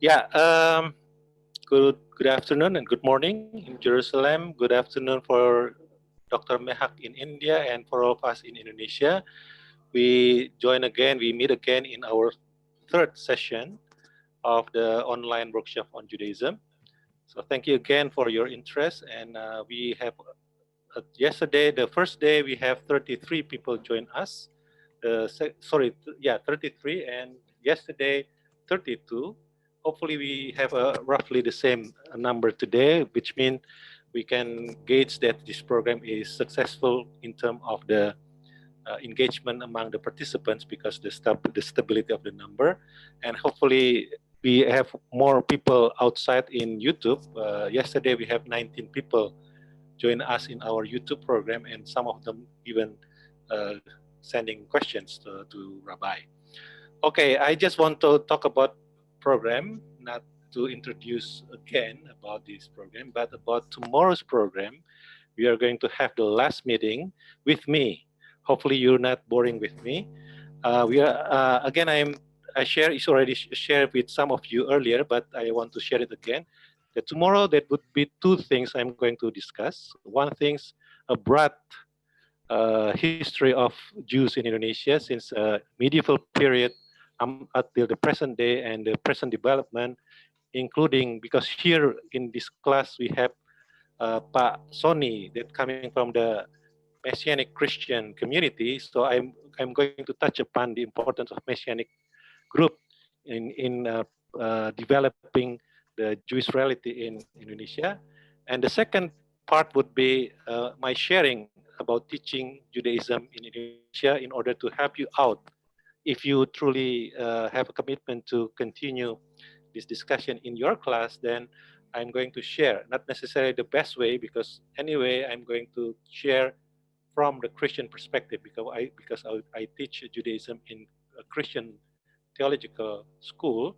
Yeah, good afternoon and good morning in Jerusalem. Good afternoon for Dr. Mehak in India and for all of us in Indonesia. We meet again in our third session of the online workshop on Judaism. So thank you again for your interest. And we have yesterday, the first day, we have 33 people join us. 33, and yesterday 32. Hopefully we have roughly the same number today, which means we can gauge that this program is successful in terms of the engagement among the participants because the stability of the number, and hopefully we have more people outside in YouTube. Yesterday we have 19 people join us in our YouTube program, and some of them even uh, sending questions to Rabbi. Okay, I just want to talk about program, not to introduce again about this program, but about tomorrow's program. We are going to have the last meeting with me. Hopefully, you're not boring with me. We are again. I share is already shared with some of you earlier, but I want to share it again. That tomorrow there would be two things I'm going to discuss. One thing's a broad history of Jews in Indonesia since medieval period until the present day and the present development, including because here in this class we have Pak Sony that coming from the Messianic Christian community. So I'm going to touch upon the importance of Messianic group in developing the Jewish reality in Indonesia. And the second part would be my sharing about teaching Judaism in Indonesia in order to help you out if you truly have a commitment to continue this discussion in your class. Then I'm going to share, not necessarily the best way, because anyway, I'm going to share from the Christian perspective because I teach Judaism in a Christian theological school.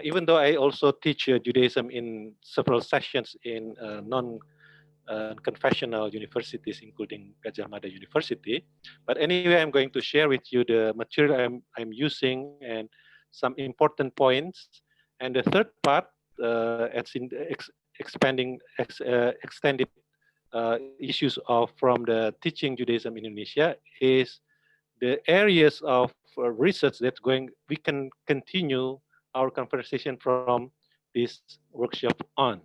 Even though I also teach Judaism in several sessions in non-confessional universities, including Gajah Mada University. But anyway, I'm going to share with you the material I'm using and some important points. And the third part, it's in extended issues of from the teaching Judaism in Indonesia is the areas of research that we can continue our conversation from this workshop on.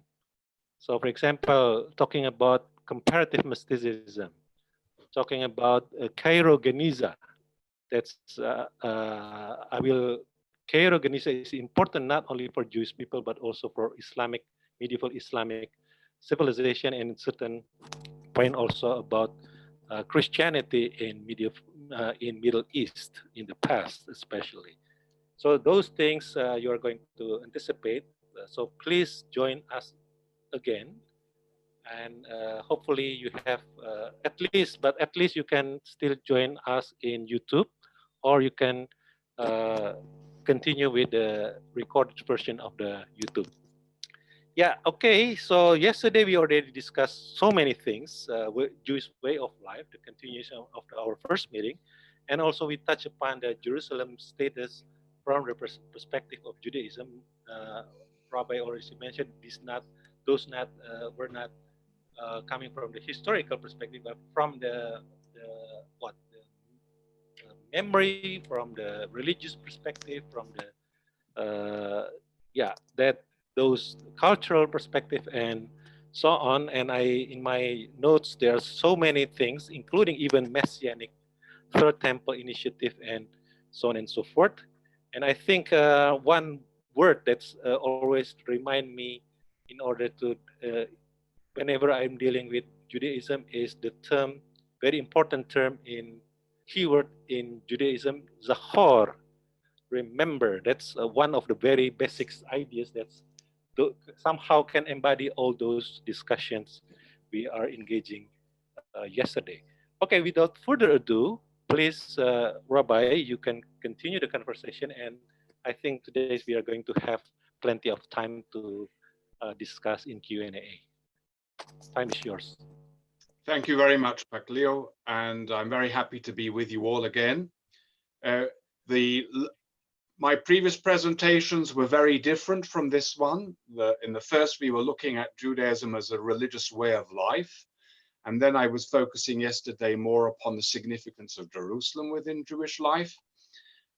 So, for example, talking about comparative mysticism, talking about Cairo-Geniza. Cairo-Geniza is important not only for Jewish people but also for medieval Islamic civilization, and certain point also about Christianity in Middle East in the past, especially. So those things you are going to anticipate. So please join us again, and hopefully you have at least you can still join us in YouTube, or you can uh, continue with the recorded version of the YouTube. Yeah, okay. So yesterday we already discussed so many things, Jewish way of life, the continuation of our first meeting, and also we touch upon the Jerusalem status from the perspective of Judaism. Uh, Rabbi already mentioned those not were not coming from the historical perspective, but from the memory, from the religious perspective, from the that those cultural perspective and so on. And in my notes there are so many things, including even messianic third temple initiative and so on and so forth. And I think one word that's always remind me in order to whenever I'm dealing with Judaism is the term, very important term in keyword in Judaism, zachor, remember. That's one of the very basic ideas that's somehow can embody all those discussions we are engaging yesterday. Okay, without further ado, please, Rabbi, you can continue the conversation, and I think today we are going to have plenty of time to discuss in Q&A. Time is yours. Thank you very much, Pak Leo, and I'm very happy to be with you all again. The My previous presentations were very different from this one. In the first, we were looking at Judaism as a religious way of life. And then I was focusing yesterday more upon the significance of Jerusalem within Jewish life.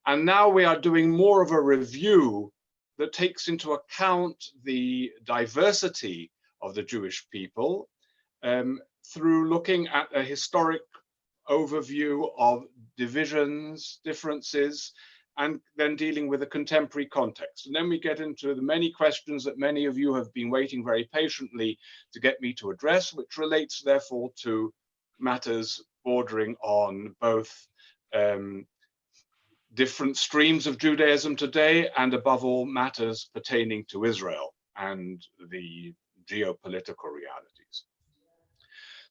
And now we are doing more of a review that takes into account the diversity of the Jewish people through looking at a historic overview of divisions, differences, and then dealing with a contemporary context. And then we get into the many questions that many of you have been waiting very patiently to get me to address, which relates therefore to matters bordering on both different streams of Judaism today, and above all, matters pertaining to Israel and the geopolitical realities.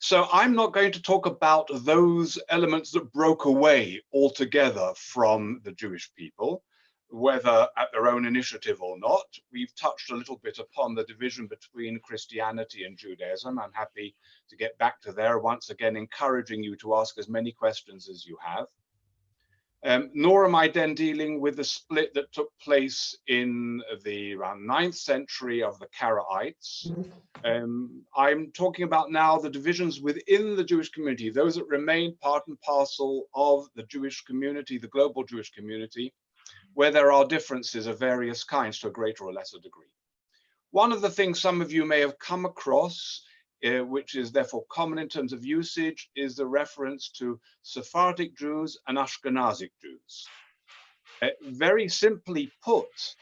So I'm not going to talk about those elements that broke away altogether from the Jewish people, whether at their own initiative or not. We've touched a little bit upon the division between Christianity and Judaism. I'm happy to get back to there, once again encouraging you to ask as many questions as you have. Nor am I then dealing with the split that took place in the around 9th century of the Karaites. I'm talking about now the divisions within the Jewish community, those that remain part and parcel of the Jewish community, the global Jewish community, where there are differences of various kinds to a greater or lesser degree. One of the things some of you may have come across, which is therefore common in terms of usage, is the reference to Sephardic Jews and Ashkenazic Jews. Very simply put,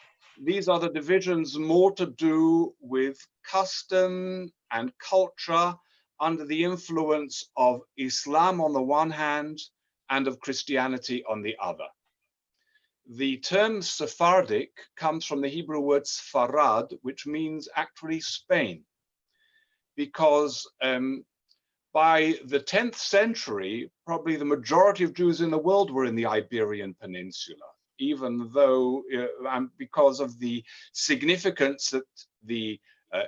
these are the divisions more to do with custom and culture under the influence of Islam on the one hand and of Christianity on the other. The term Sephardic comes from the Hebrew word Sfarad, which means actually Spain, because by the 10th century, probably the majority of Jews in the world were in the Iberian Peninsula, even though, because of the significance that the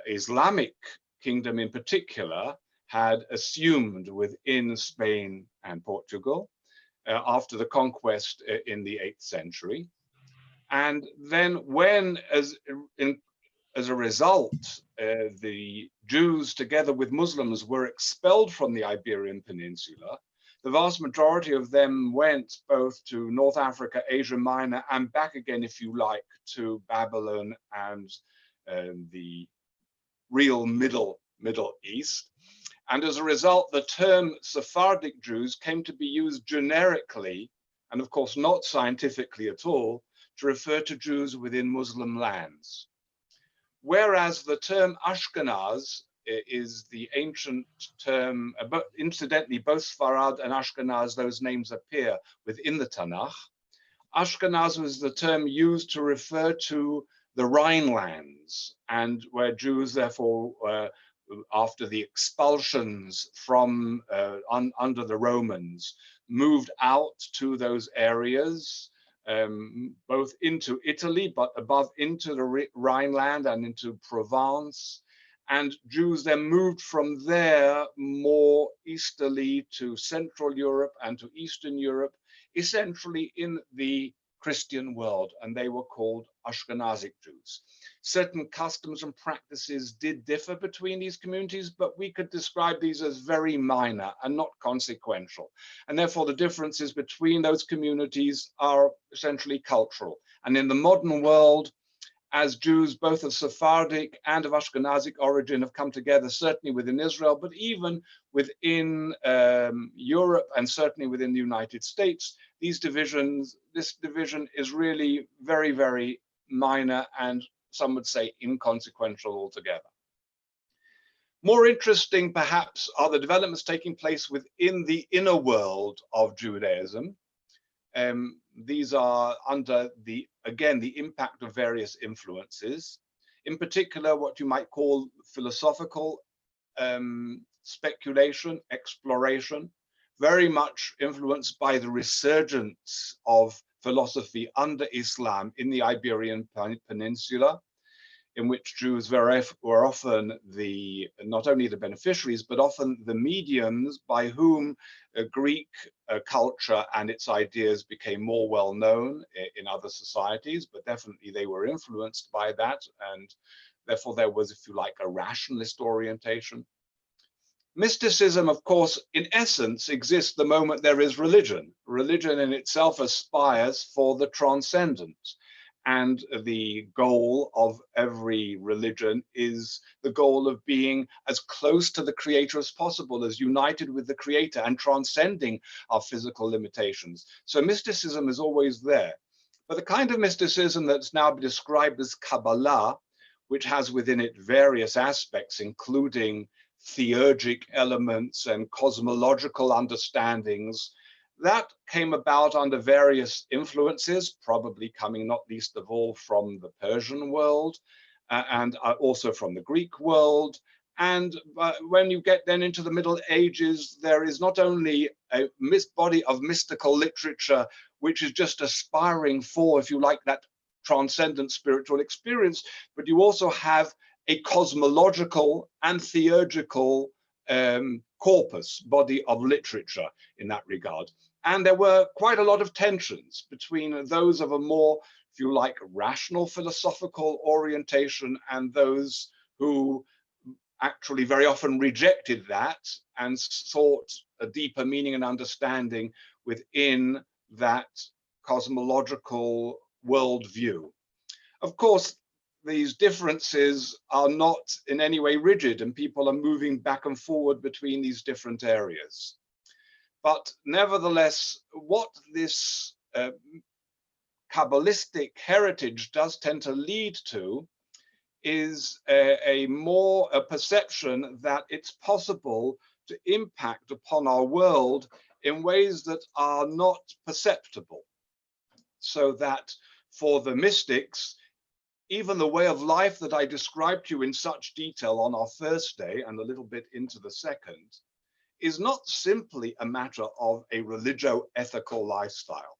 Islamic kingdom in particular had assumed within Spain and Portugal after the conquest in the 8th century. And then when, as a result, the Jews, together with Muslims, were expelled from the Iberian Peninsula, the vast majority of them went both to North Africa, Asia Minor, and back again, if you like, to Babylon and the real Middle East. And as a result, the term Sephardic Jews came to be used generically, and of course not scientifically at all, to refer to Jews within Muslim lands. Whereas the term Ashkenaz is the ancient term, but incidentally, both Sfarad and Ashkenaz, those names appear within the Tanakh. Ashkenaz was the term used to refer to the Rhinelands, and where Jews, therefore, after the expulsions from under the Romans, moved out to those areas, both into Italy, but above into the Rhineland and into Provence. And Jews then moved from there more easterly to Central Europe and to Eastern Europe, essentially in the Christian world, and they were called Ashkenazic Jews. Certain customs and practices did differ between these communities, but we could describe these as very minor and not consequential. And therefore, the differences between those communities are essentially cultural. And in the modern world, as Jews, both of Sephardic and of Ashkenazic origin, have come together, certainly within Israel, but even within Europe and certainly within the United States, this division is really very, very minor and some would say inconsequential altogether. More interesting, perhaps, are the developments taking place within the inner world of Judaism. These are under the impact of various influences, in particular, what you might call philosophical speculation, exploration, very much influenced by the resurgence of philosophy under Islam in the Iberian Peninsula. in which Jews were often not only the beneficiaries, but often the mediums by whom Greek culture and its ideas became more well known in other societies, but definitely they were influenced by that, and therefore there was, if you like, a rationalist orientation. Mysticism, of course, in essence, exists the moment there is religion. Religion in itself aspires for the transcendent. And the goal of every religion is the goal of being as close to the Creator as possible, as united with the Creator and transcending our physical limitations. So mysticism is always there. But the kind of mysticism that's now described as Kabbalah, which has within it various aspects, including theurgic elements and cosmological understandings, that came about under various influences, probably coming not least of all from the Persian world and also from the Greek world. And when you get then into the Middle Ages, there is not only a body of mystical literature, which is just aspiring for, if you like, that transcendent spiritual experience, but you also have a cosmological and theurgical corpus, body of literature in that regard. And there were quite a lot of tensions between those of a more, if you like, rational philosophical orientation and those who actually very often rejected that and sought a deeper meaning and understanding within that cosmological worldview. Of course, these differences are not in any way rigid, and people are moving back and forward between these different areas. But nevertheless, what this Kabbalistic heritage does tend to lead to is a perception that it's possible to impact upon our world in ways that are not perceptible. So that for the mystics, even the way of life that I described to you in such detail on our first day and a little bit into the second is not simply a matter of a religio-ethical lifestyle.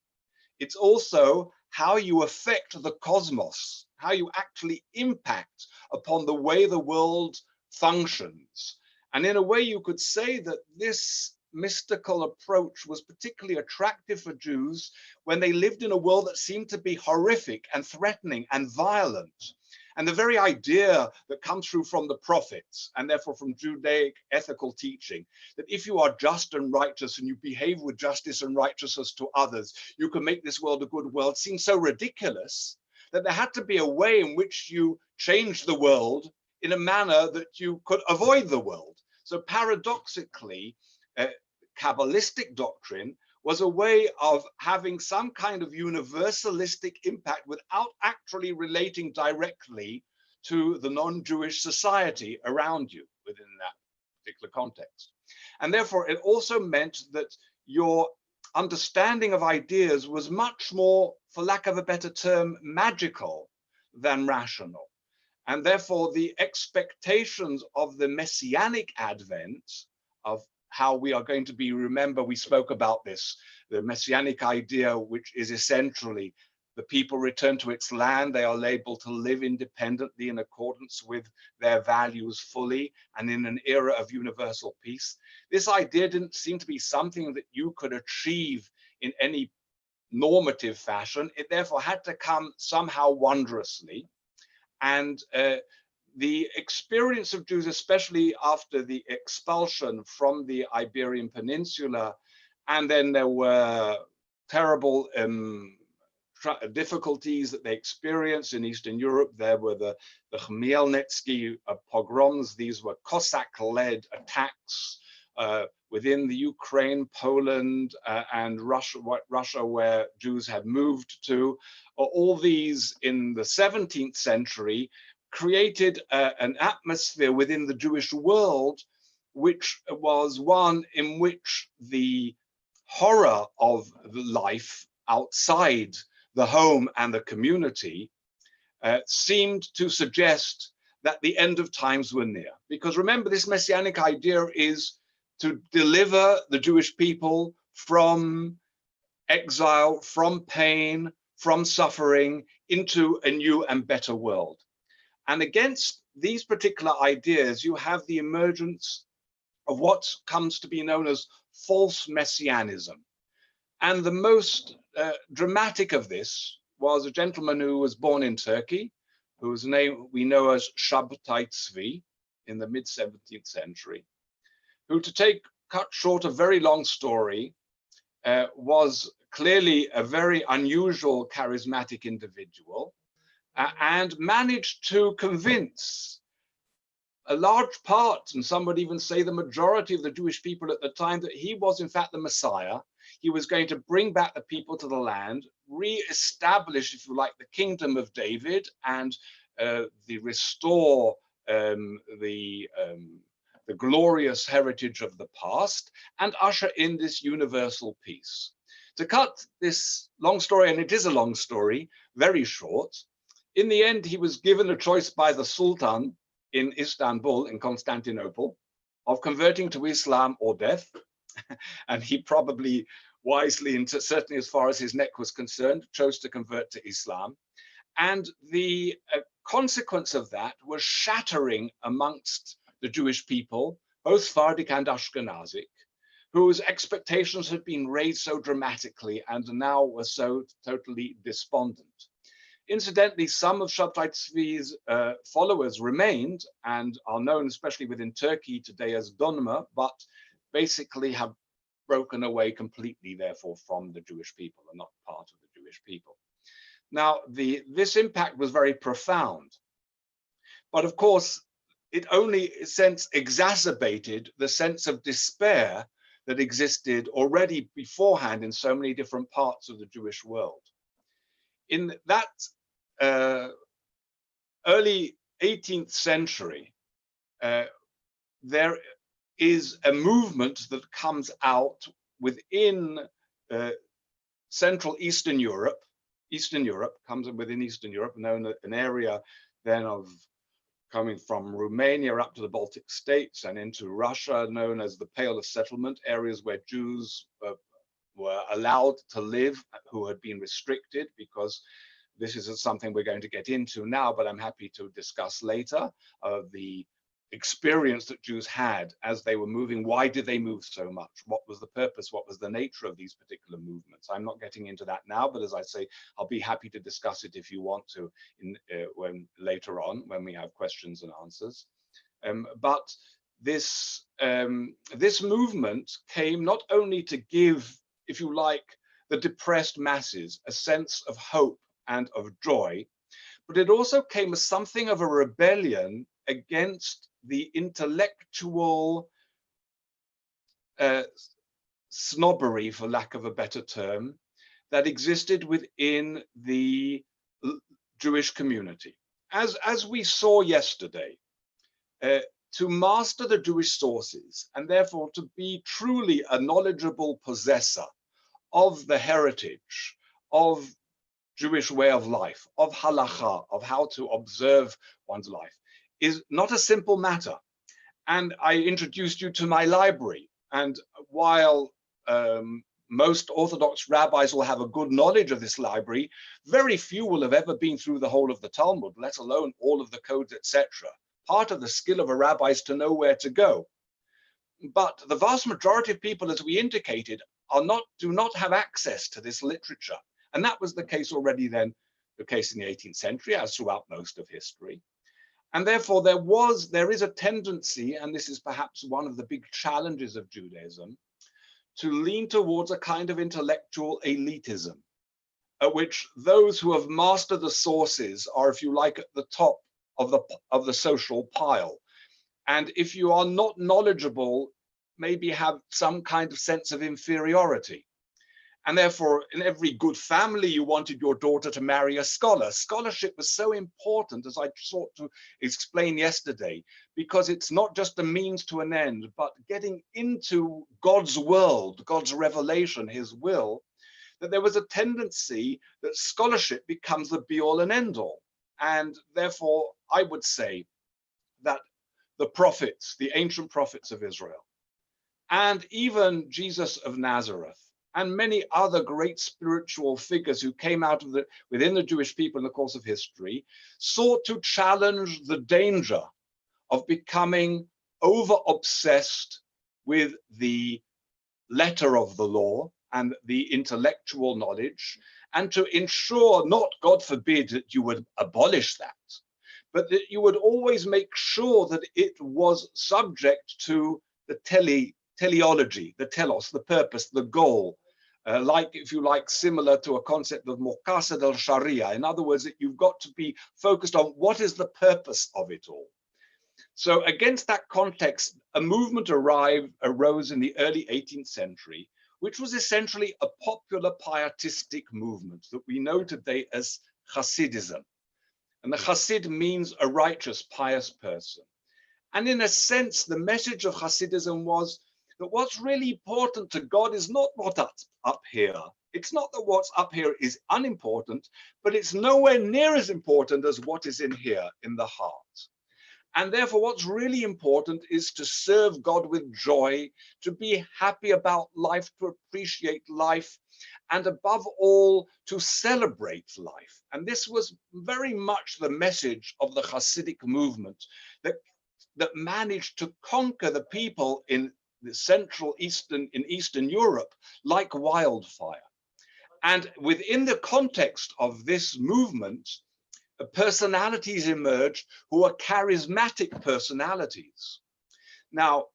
It's also how you affect the cosmos, how you actually impact upon the way the world functions. And in a way, you could say that this mystical approach was particularly attractive for Jews when they lived in a world that seemed to be horrific and threatening and violent. And the very idea that comes through from the prophets, and therefore from Judaic ethical teaching, that if you are just and righteous and you behave with justice and righteousness to others, you can make this world a good world, seems so ridiculous that there had to be a way in which you change the world in a manner that you could avoid the world. So paradoxically, Kabbalistic doctrine was a way of having some kind of universalistic impact without actually relating directly to the non-Jewish society around you within that particular context. And therefore, it also meant that your understanding of ideas was much more, for lack of a better term, magical than rational. And therefore, the expectations of the messianic advent of how we are going to be, remember, we spoke about this, the messianic idea, which is essentially the people return to its land, they are able to live independently in accordance with their values fully and in an era of universal peace. This idea didn't seem to be something that you could achieve in any normative fashion. It therefore had to come somehow wondrously. And the experience of Jews, especially after the expulsion from the Iberian Peninsula, and then there were terrible difficulties that they experienced in Eastern Europe. There were the Khmelnytsky pogroms. These were Cossack-led attacks within the Ukraine, Poland, and Russia, where Jews had moved to. All these in the 17th century created an atmosphere within the Jewish world, which was one in which the horror of the life outside the home and the community seemed to suggest that the end of times were near. Because remember, this messianic idea is to deliver the Jewish people from exile, from pain, from suffering, into a new and better world. And against these particular ideas, you have the emergence of what comes to be known as false messianism. And the most dramatic of this was a gentleman who was born in Turkey, whose name we know as Shabtai Tzvi in the mid-17th century, who, to cut short a very long story, was clearly a very unusual charismatic individual, and managed to convince a large part, and some would even say the majority of the Jewish people at the time, that he was in fact the Messiah. He was going to bring back the people to the land, re-establish, if you like, the kingdom of David, and restore the glorious heritage of the past, and usher in this universal peace. To cut this long story, and it is a long story, very short, in the end, he was given a choice by the Sultan in Istanbul, in Constantinople, of converting to Islam or death. And he probably wisely, certainly as far as his neck was concerned, chose to convert to Islam. And the consequence of that was shattering amongst the Jewish people, both Sephardic and Ashkenazic, whose expectations had been raised so dramatically and now were so totally despondent. Incidentally, some of Shabtai Tzvi's followers remained and are known, especially within Turkey today, as Donma, but basically have broken away completely, therefore, from the Jewish people and not part of the Jewish people. Now, this impact was very profound, but of course, it only, in a sense, exacerbated the sense of despair that existed already beforehand in so many different parts of the Jewish world. In that early 18th century, there is a movement that comes out within Central Eastern Europe. Eastern Europe comes within Eastern Europe, known as an area then of coming from Romania up to the Baltic states and into Russia, known as the Pale of Settlement, areas where Jews were allowed to live, who had been restricted, because this is something we're going to get into now, but I'm happy to discuss later, the experience that Jews had as they were moving. Why did they move so much? What was the purpose? What was the nature of these particular movements? I'm not getting into that now, but as I say, I'll be happy to discuss it if you want to when later on, when we have questions and answers. But this movement came not only to give, if you like, the depressed masses a sense of hope and of joy, but it also came as something of a rebellion against the intellectual snobbery, for lack of a better term, that existed within the Jewish community. As we saw yesterday, to master the Jewish sources, and therefore to be truly a knowledgeable possessor of the heritage of Jewish way of life, of halacha, of how to observe one's life, is not a simple matter. And I introduced you to my library. And while most Orthodox rabbis will have a good knowledge of this library, very few will have ever been through the whole of the Talmud, let alone all of the codes, etc. Part of the skill of a rabbi is to know where to go. But the vast majority of people, as we indicated, do not have access to this literature. And that was the case already then, the case in the 18th century, as throughout most of history. And therefore, there is a tendency, and this is perhaps one of the big challenges of Judaism, to lean towards a kind of intellectual elitism, at which those who have mastered the sources are, if you like, at the top of the social pile. And if you are not knowledgeable, maybe have some kind of sense of inferiority. And therefore, in every good family, you wanted your daughter to marry a scholar. Scholarship was so important, as I sought to explain yesterday, because it's not just a means to an end, but getting into God's world, God's revelation, his will, that there was a tendency that scholarship becomes the be-all and end-all. And therefore, I would say that the prophets, the ancient prophets of Israel, and even Jesus of Nazareth, and many other great spiritual figures who came out of within the Jewish people in the course of history, sought to challenge the danger of becoming over obsessed with the letter of the law and the intellectual knowledge, and to ensure, not, God forbid, that you would abolish that, but that you would always make sure that it was subject to the teleology, the telos, the purpose, the goal, like, if you like, similar to a concept of muqasid al-sharia. In other words, that you've got to be focused on what is the purpose of it all. So against that context, a movement arose in the early 18th century, which was essentially a popular pietistic movement that we know today as Hasidism. And the Hasid means a righteous, pious person. And in a sense, the message of Hasidism was that what's really important to God is not what's up here. It's not that what's up here is unimportant, but it's nowhere near as important as what is in here, in the heart. And therefore, what's really important is to serve God with joy, to be happy about life, to appreciate life, and above all, to celebrate life. And this was very much the message of the Hasidic movement that managed to conquer the people in the Eastern Europe like wildfire. And within the context of this movement, personalities emerged who are charismatic personalities. Now,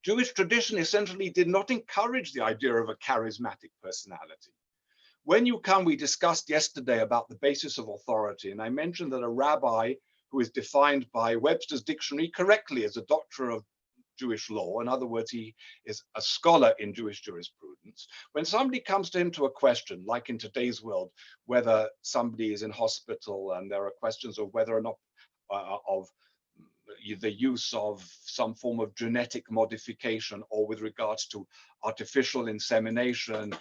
Jewish tradition essentially did not encourage the idea of a charismatic personality. When you come, we discussed yesterday about the basis of authority, and I mentioned that a rabbi who is defined by Webster's dictionary correctly as a doctor of Jewish law, in other words, he is a scholar in Jewish jurisprudence. When somebody comes to him to a question, like in today's world, whether somebody is in hospital and there are questions of whether or not of the use of some form of genetic modification, or with regards to artificial insemination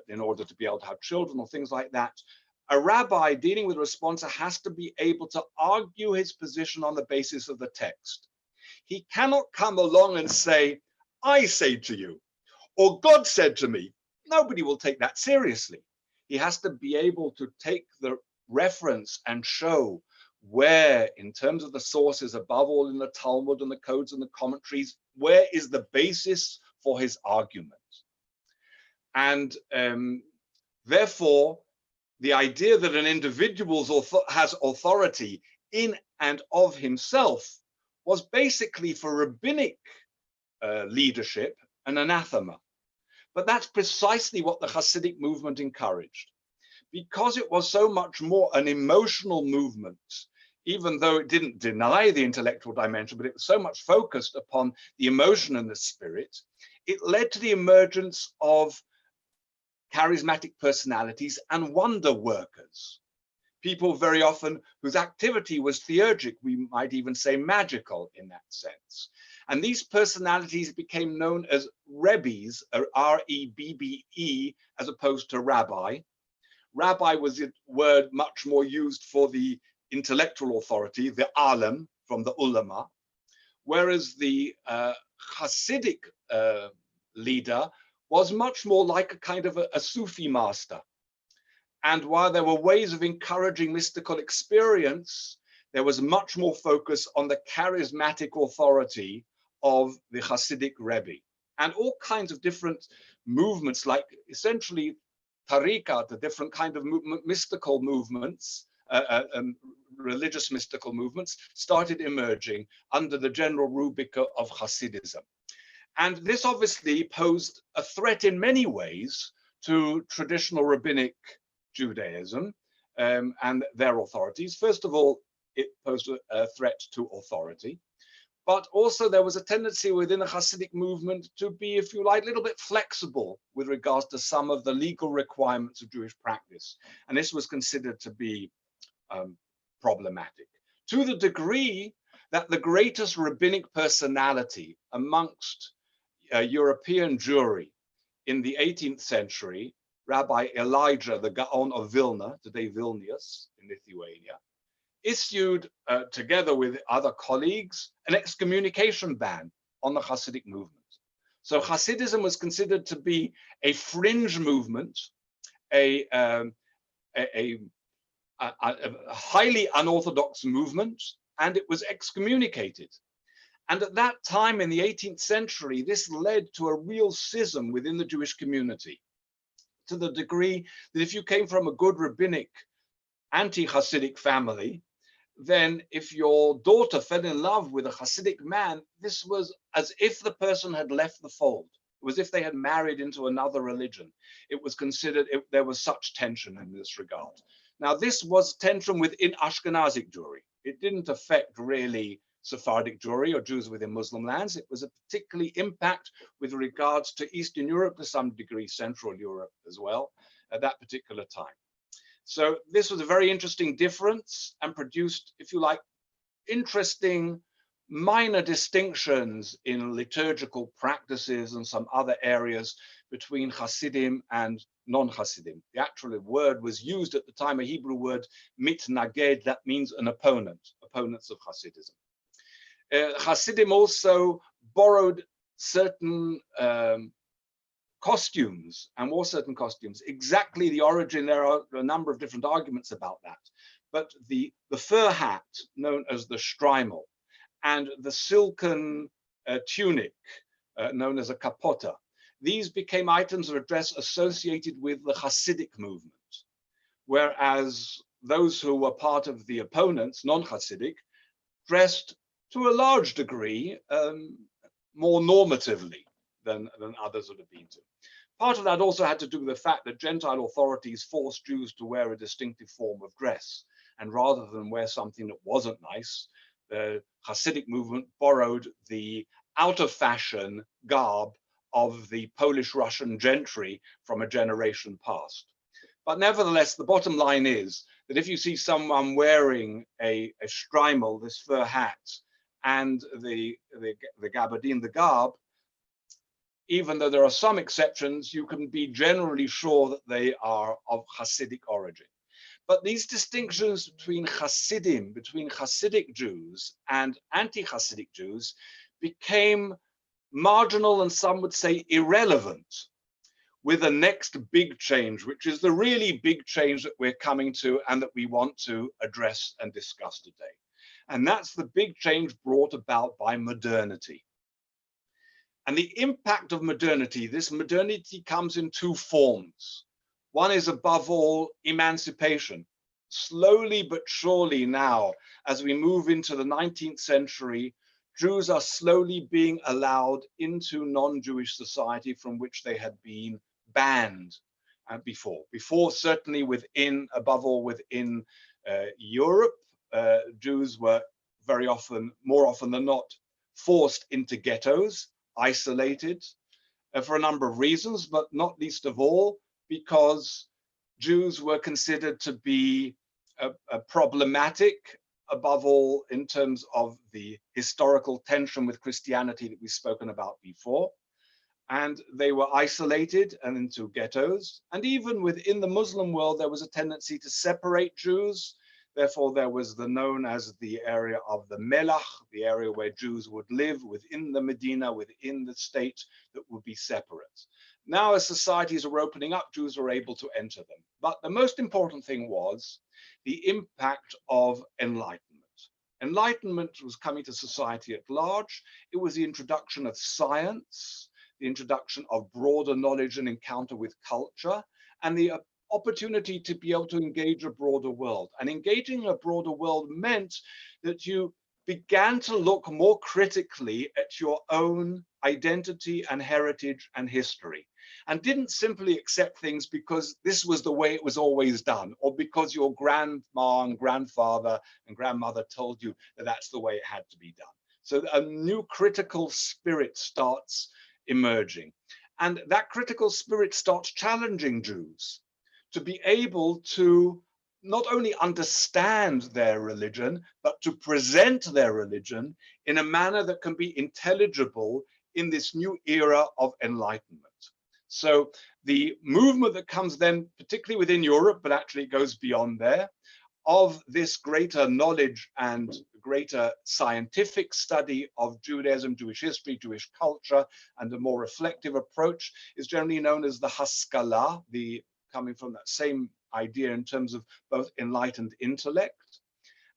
in order to be able to have children or things like that, a rabbi dealing with a responser has to be able to argue his position on the basis of the text. He cannot come along and say, I say to you, or God said to me. Nobody will take that seriously. He has to be able to take the reference and show where, in terms of the sources, above all in the Talmud and the codes and the commentaries, where is the basis for his argument. And therefore, the idea that an individual has authority in and of himself was basically for rabbinic leadership an anathema. But that's precisely what the Hasidic movement encouraged. Because it was so much more an emotional movement, even though it didn't deny the intellectual dimension, but it was so much focused upon the emotion and the spirit, it led to the emergence of charismatic personalities and wonder workers. People very often whose activity was theurgic, we might even say magical in that sense. And these personalities became known as rebbes, R-E-B-B-E, as opposed to rabbi. Rabbi was a word much more used for the intellectual authority, the alim, from the ulama, whereas the Hasidic leader was much more like a kind of a Sufi master. And while there were ways of encouraging mystical experience, there was much more focus on the charismatic authority of the Hasidic Rebbe. And all kinds of different movements, like essentially tariqat, the different kind of mystical movements, religious mystical movements, started emerging under the general rubric of Hasidism. And this obviously posed a threat in many ways to traditional rabbinic Judaism and their authorities. First of all, it posed a threat to authority, but also there was a tendency within the Hasidic movement to be, if you like, a little bit flexible with regards to some of the legal requirements of Jewish practice. And this was considered to be problematic, to the degree that the greatest rabbinic personality amongst European Jewry in the 18th century, Rabbi Elijah, the Gaon of Vilna, today Vilnius in Lithuania, issued, together with other colleagues, an excommunication ban on the Hasidic movement. So Hasidism was considered to be a fringe movement, a, um, a, a highly unorthodox movement, and it was excommunicated. And at that time in the 18th century, this led to a real schism within the Jewish community, to the degree that if you came from a good rabbinic anti-Hasidic family, then if your daughter fell in love with a Hasidic man, this was as if the person had left the fold. It was as if they had married into another religion. It was considered, there was such tension in this regard. Now, this was tension within Ashkenazic Jewry. It didn't affect really Sephardic Jewry or Jews within Muslim lands. It was a particularly impact with regards to Eastern Europe, to some degree Central Europe as well, at that particular time. So this was a very interesting difference and produced, if you like, interesting minor distinctions in liturgical practices and some other areas between Hasidim and non-Hasidim. The actual word was used at the time, a Hebrew word, mitnaged, that means an opponent, opponents of Hasidism. Hasidim also borrowed certain costumes and wore certain costumes. Exactly the origin, there are a number of different arguments about that. But the fur hat, known as the shtreimel, and the silken tunic, known as a kapota, these became items of dress associated with the Hasidic movement. Whereas those who were part of the opponents, non-Hasidic, dressed to a large degree more normatively than others would have been to. Part of that also had to do with the fact that Gentile authorities forced Jews to wear a distinctive form of dress. And rather than wear something that wasn't nice, the Hasidic movement borrowed the out-of-fashion garb of the Polish-Russian gentry from a generation past. But nevertheless, the bottom line is that if you see someone wearing a shtreimel, this fur hat, and the gabardine, the garb, even though there are some exceptions, you can be generally sure that they are of Hasidic origin. But these distinctions between Hasidim, between Hasidic Jews and anti-Hasidic Jews, became marginal and some would say irrelevant with the next big change, which is the really big change that we're coming to and that we want to address and discuss today. And that's the big change brought about by modernity. And the impact of modernity, this modernity comes in two forms. One is above all emancipation. Slowly but surely now, as we move into the 19th century, Jews are slowly being allowed into non-Jewish society from which they had been banned before. Before, certainly within, above all within Europe, Jews were very often, more often than not, forced into ghettos, isolated for a number of reasons, but not least of all because Jews were considered to be problematic, above all in terms of the historical tension with Christianity that we've spoken about before. And they were isolated and into ghettos. And even within the Muslim world, there was a tendency to separate Jews. Therefore, there was the known as the area of the Melach, the area where Jews would live within the Medina, within the state that would be separate. Now, as societies are opening up, Jews are able to enter them. But the most important thing was the impact of enlightenment. Enlightenment was coming to society at large. It was the introduction of science, the introduction of broader knowledge and encounter with culture, and the opportunity to be able to engage a broader world. And engaging a broader world meant that you began to look more critically at your own identity and heritage and history, and didn't simply accept things because this was the way it was always done, or because your grandma and grandfather and grandmother told you that that's the way it had to be done. So a new critical spirit starts emerging. And that critical spirit starts challenging Jews to be able to not only understand their religion, but to present their religion in a manner that can be intelligible in this new era of enlightenment. So the movement that comes then, particularly within Europe, but actually it goes beyond there, of this greater knowledge and greater scientific study of Judaism, Jewish history, Jewish culture, and a more reflective approach is generally known as the Haskalah, coming from that same idea in terms of both enlightened intellect.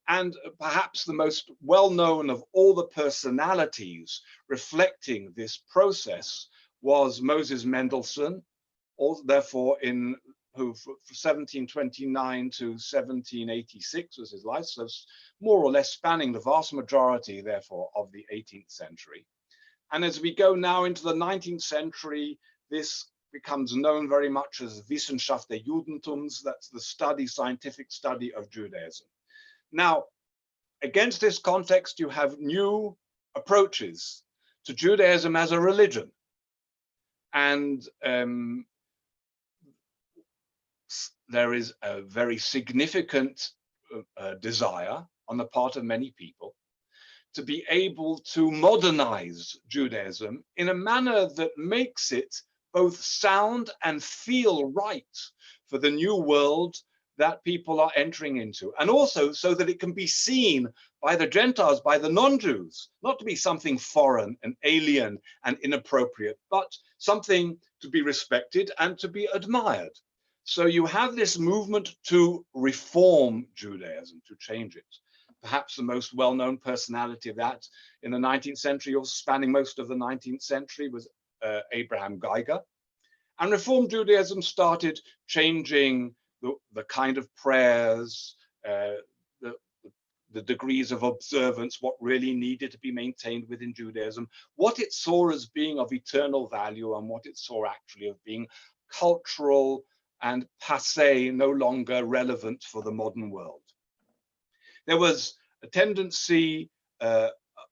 And perhaps the most well-known of all the personalities reflecting this process was Moses Mendelssohn, therefore who from 1729 to 1786 was his life, so more or less spanning the vast majority, therefore, of the 18th century. And as we go now into the 19th century, this becomes known very much as Wissenschaft des Judentums, that's the scientific study of Judaism. Now, against this context, you have new approaches to Judaism as a religion. And there is a very significant desire on the part of many people to be able to modernize Judaism in a manner that makes it both sound and feel right for the new world that people are entering into, and also so that it can be seen by the Gentiles, by the non-Jews, not to be something foreign and alien and inappropriate, but something to be respected and to be admired. So you have this movement to reform Judaism, to change it. Perhaps the most well-known personality of that in the 19th century, or spanning most of the 19th century, was Abraham Geiger. And Reform Judaism started changing the kind of prayers, the degrees of observance, what really needed to be maintained within Judaism, what it saw as being of eternal value and what it saw actually of being cultural and passé, no longer relevant for the modern world. There was a tendency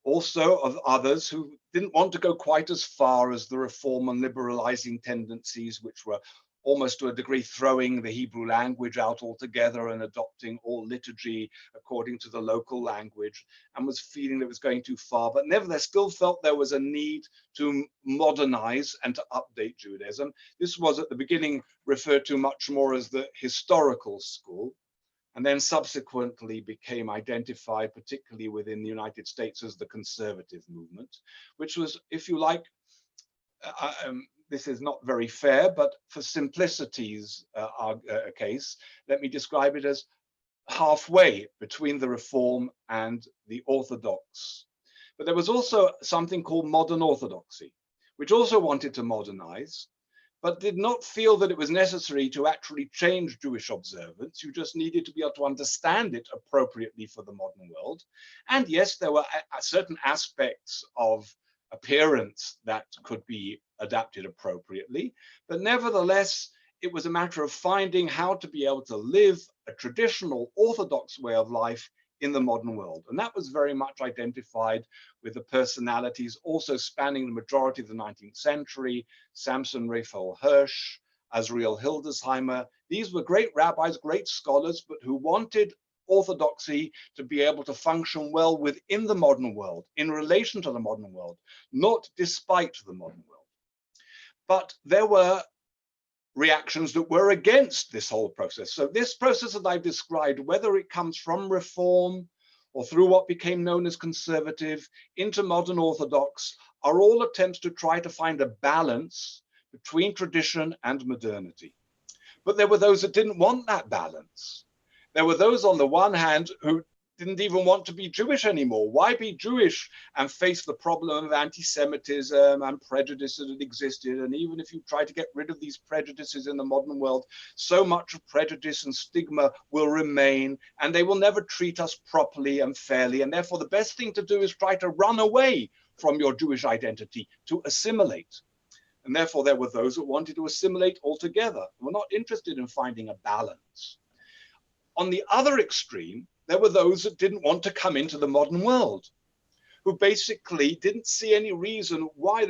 also of others who didn't want to go quite as far as the reform and liberalizing tendencies, which were almost to a degree throwing the Hebrew language out altogether and adopting all liturgy according to the local language, and was feeling that it was going too far, but nevertheless still felt there was a need to modernize and to update Judaism. This was at the beginning referred to much more as the historical school, and then subsequently became identified, particularly within the United States, as the conservative movement, which was, if you like, this is not very fair, but for simplicity's case, let me describe it as halfway between the Reform and the Orthodox. But there was also something called modern Orthodoxy, which also wanted to modernize, but did not feel that it was necessary to actually change Jewish observance. You just needed to be able to understand it appropriately for the modern world. And yes, there were certain aspects of appearance that could be adapted appropriately, but nevertheless, it was a matter of finding how to be able to live a traditional Orthodox way of life in the modern world. And that was very much identified with the personalities also spanning the majority of the 19th century, Samson Raphael Hirsch, Azriel Hildesheimer. These were great rabbis, great scholars, but who wanted Orthodoxy to be able to function well within the modern world, in relation to the modern world, not despite the modern world. But there were reactions that were against this whole process. So this process that I've described, whether it comes from Reform or through what became known as conservative into modern Orthodox, are all attempts to try to find a balance between tradition and modernity. But there were those that didn't want that balance. There were those on the one hand who didn't even want to be Jewish anymore. Why be Jewish and face the problem of anti-Semitism and prejudices that existed? And even if you try to get rid of these prejudices in the modern world, so much of prejudice and stigma will remain, and they will never treat us properly and fairly. And therefore, the best thing to do is try to run away from your Jewish identity, to assimilate. And therefore, there were those who wanted to assimilate altogether, were not interested in finding a balance. On the other extreme, there were those that didn't want to come into the modern world, who basically didn't see any reason why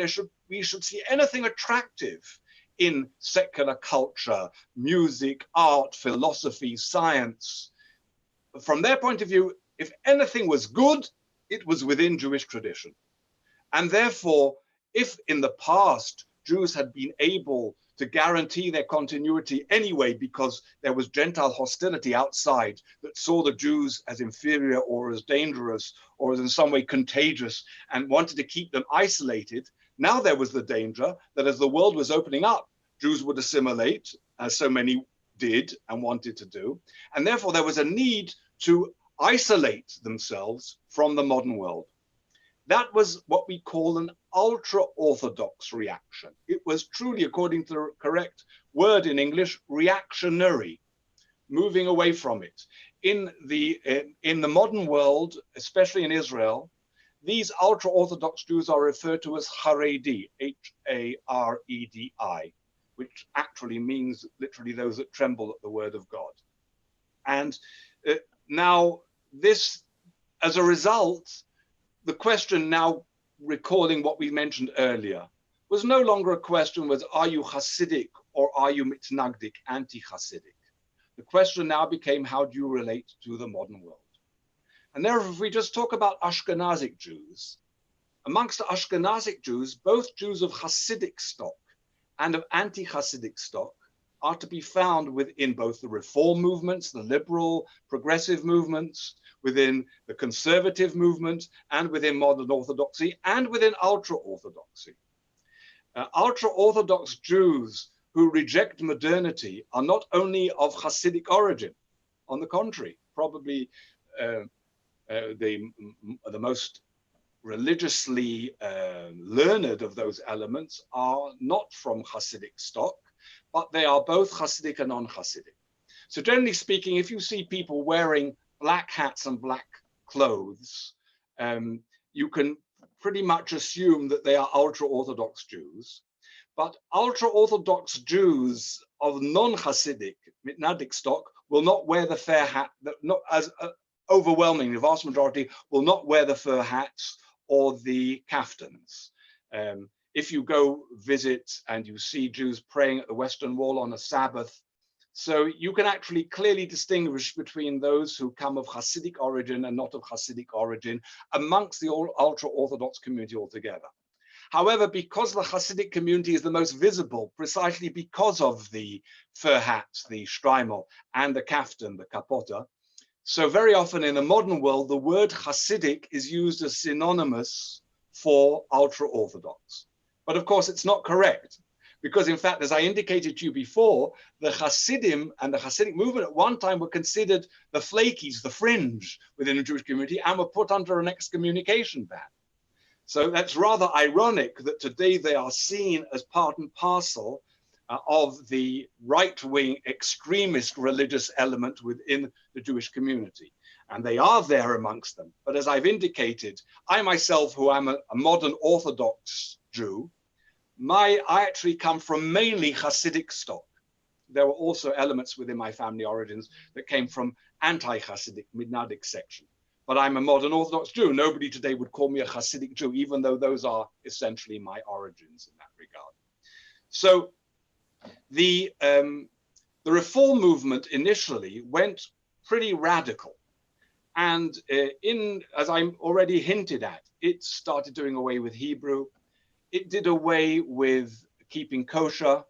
we should see anything attractive in secular culture, music, art, philosophy, science. From their point of view, if anything was good, it was within Jewish tradition. And therefore, if in the past Jews had been able to guarantee their continuity anyway, because there was Gentile hostility outside that saw the Jews as inferior or as dangerous or as in some way contagious and wanted to keep them isolated. Now there was the danger that as the world was opening up, Jews would assimilate, as so many did and wanted to do. And therefore there was a need to isolate themselves from the modern world. That was what we call an ultra-Orthodox reaction. It was truly, according to the correct word in English, reactionary, moving away from it. In the modern world, especially in Israel, these ultra-Orthodox Jews are referred to as Haredi, Haredi, which actually means literally those that tremble at the word of God. And now this, as a result, the question now, recalling what we mentioned earlier, was no longer a question was, are you Hasidic or are you mitnagdic, anti-Hasidic? The question now became, how do you relate to the modern world? And there, if we just talk about Ashkenazic Jews, amongst the Ashkenazic Jews, both Jews of Hasidic stock and of anti-Hasidic stock are to be found within both the reform movements, the liberal, progressive movements, within the conservative movement, and within modern Orthodoxy, and within ultra-Orthodoxy. Ultra-Orthodox Jews who reject modernity are not only of Hasidic origin. On the contrary, probably the most religiously learned of those elements are not from Hasidic stock, but they are both Hasidic and non-Hasidic. So generally speaking, if you see people wearing black hats and black clothes, you can pretty much assume that they are ultra-Orthodox Jews. But ultra-Orthodox Jews of non-Hasidic, mitnagdic stock, will not wear the fur hat, not as overwhelmingly, the vast majority will not wear the fur hats or the kaftans. If you go visit and you see Jews praying at the Western Wall on a Sabbath, so you can actually clearly distinguish between those who come of Hasidic origin and not of Hasidic origin amongst the ultra-Orthodox community altogether. However, because the Hasidic community is the most visible, precisely because of the fur hats, the shtreimel, and the kaftan, the kapota, so very often in the modern world, the word Hasidic is used as synonymous for ultra-Orthodox. But of course, it's not correct, because in fact, as I indicated to you before, the Hasidim and the Hasidic movement at one time were considered the flakies, the fringe within the Jewish community, and were put under an excommunication ban. So that's rather ironic that today they are seen as part and parcel of the right-wing extremist religious element within the Jewish community. And they are there amongst them. But as I've indicated, I myself, who am a modern Orthodox Jew, I actually come from mainly Hasidic stock. There were also elements within my family origins that came from anti-Hasidic, mitnagdic section. But I'm a modern Orthodox Jew. Nobody today would call me a Hasidic Jew, even though those are essentially my origins in that regard. So the reform movement initially went pretty radical. And as I already hinted at, it started doing away with Hebrew. It did away with keeping kosher.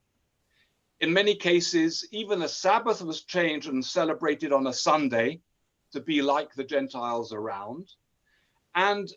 In many cases, even the Sabbath was changed and celebrated on a Sunday to be like the Gentiles around. And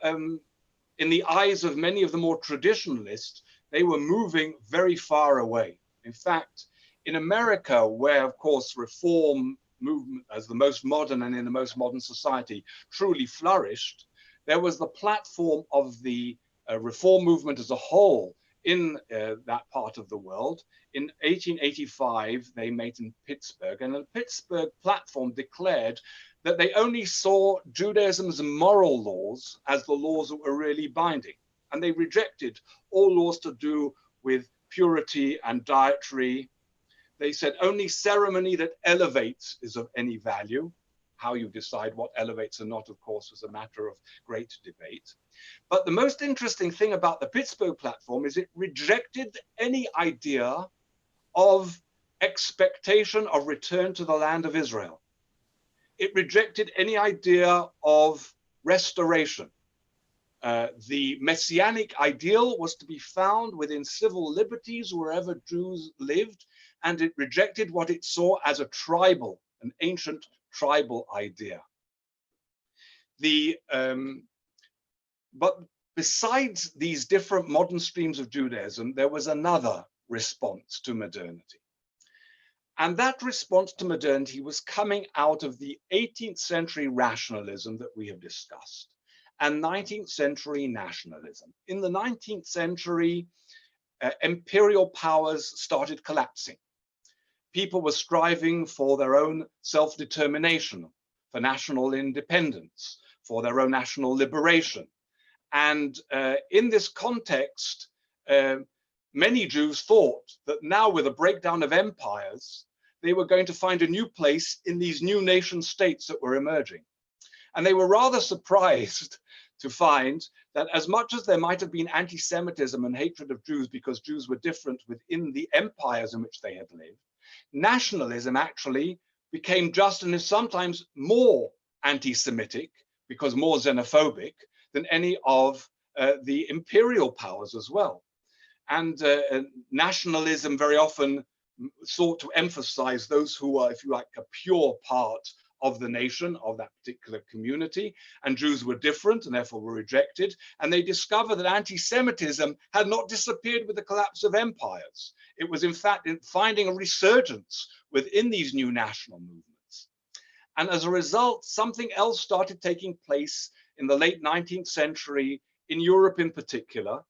in the eyes of many of the more traditionalists, they were moving very far away. In fact, in America, where, of course, reform movement as the most modern and in the most modern society truly flourished, there was the platform of the reform movement as a whole in that part of the world. In 1885, they met in Pittsburgh, and the Pittsburgh platform declared that they only saw Judaism's moral laws as the laws that were really binding. And they rejected all laws to do with purity and dietary. They said only ceremony that elevates is of any value. How you decide what elevates and not, of course, was a matter of great debate. But the most interesting thing about the Pittsburgh platform is it rejected any idea of expectation of return to the land of Israel. It rejected any idea of restoration. The messianic ideal was to be found within civil liberties wherever Jews lived, and it rejected what it saw as an ancient tribal idea. But besides these different modern streams of Judaism, there was another response to modernity. And that response to modernity was coming out of the 18th century rationalism that we have discussed and 19th century nationalism. In the 19th century, imperial powers started collapsing. People were striving for their own self-determination, for national independence, for their own national liberation. And in this context, many Jews thought that now, with a breakdown of empires, they were going to find a new place in these new nation states that were emerging. And they were rather surprised to find that as much as there might have been anti-Semitism and hatred of Jews because Jews were different within the empires in which they had lived, nationalism actually became just and is sometimes more anti-Semitic, because more xenophobic, than any of the imperial powers as well. And nationalism very often sought to emphasize those who are, if you like, a pure part of the nation, of that particular community, and Jews were different and therefore were rejected. And they discovered that anti-Semitism had not disappeared with the collapse of empires. It was in fact finding a resurgence within these new national movements. And as a result, something else started taking place in the late 19th century in Europe in particular.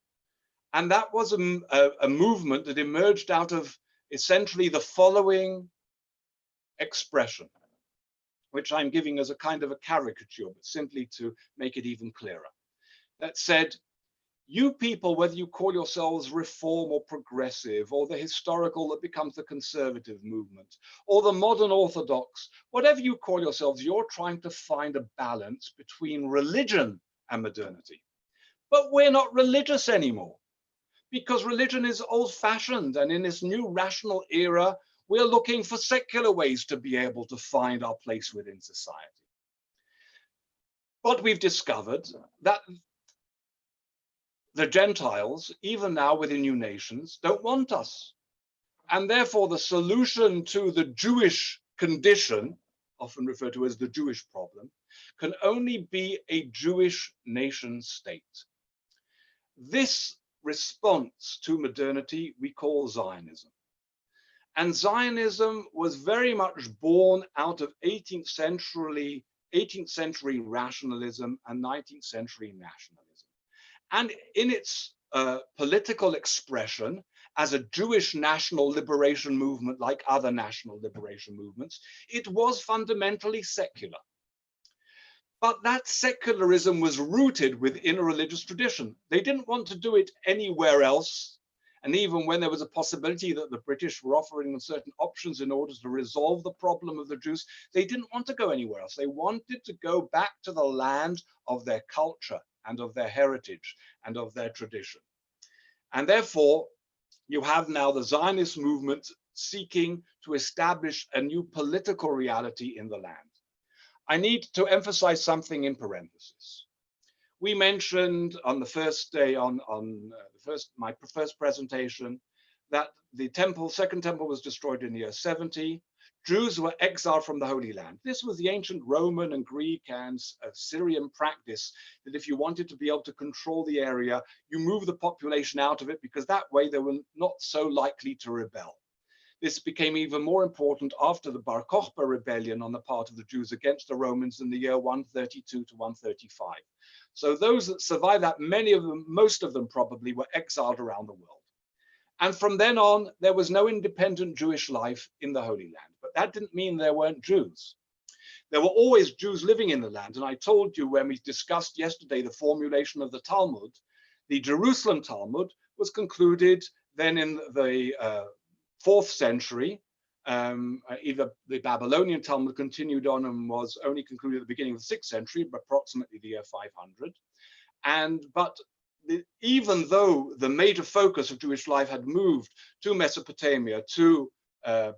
And that was a movement that emerged out of essentially the following expression, which I'm giving as a kind of a caricature, but simply to make it even clearer. That said, you people, whether you call yourselves reform or progressive, or the historical that becomes the conservative movement, or the modern orthodox, whatever you call yourselves, you're trying to find a balance between religion and modernity. But we're not religious anymore, because religion is old-fashioned, and in this new rational era, we're looking for secular ways to be able to find our place within society. But we've discovered that the Gentiles, even now within new nations, don't want us. And therefore, the solution to the Jewish condition, often referred to as the Jewish problem, can only be a Jewish nation state. This response to modernity we call Zionism. And Zionism was very much born out of 18th century rationalism and 19th century nationalism. And in its political expression as a Jewish national liberation movement, like other national liberation movements, it was fundamentally secular. But that secularism was rooted within a religious tradition. They didn't want to do it anywhere else. And even when there was a possibility that the British were offering them certain options in order to resolve the problem of the Jews, they didn't want to go anywhere else. They wanted to go back to the land of their culture and of their heritage and of their tradition. And therefore, you have now the Zionist movement seeking to establish a new political reality in the land. I need to emphasize something in parenthesis. We mentioned on the first day, my first presentation, that the second temple was destroyed in the year 70. Jews were exiled from the Holy Land. This was the ancient Roman and Greek and Syrian practice that if you wanted to be able to control the area, you move the population out of it, because that way they were not so likely to rebel. This became even more important after the Bar Kokhba rebellion on the part of the Jews against the Romans in the year 132 to 135. So those that survived that, many of them, most of them probably, were exiled around the world. And from then on, there was no independent Jewish life in the Holy Land. But that didn't mean there weren't Jews. There were always Jews living in the land. And I told you when we discussed yesterday the formulation of the Talmud, the Jerusalem Talmud was concluded then in the 4th century. Either the Babylonian Talmud continued on and was only concluded at the beginning of the 6th century, approximately the year 500. But even though the major focus of Jewish life had moved to Mesopotamia, to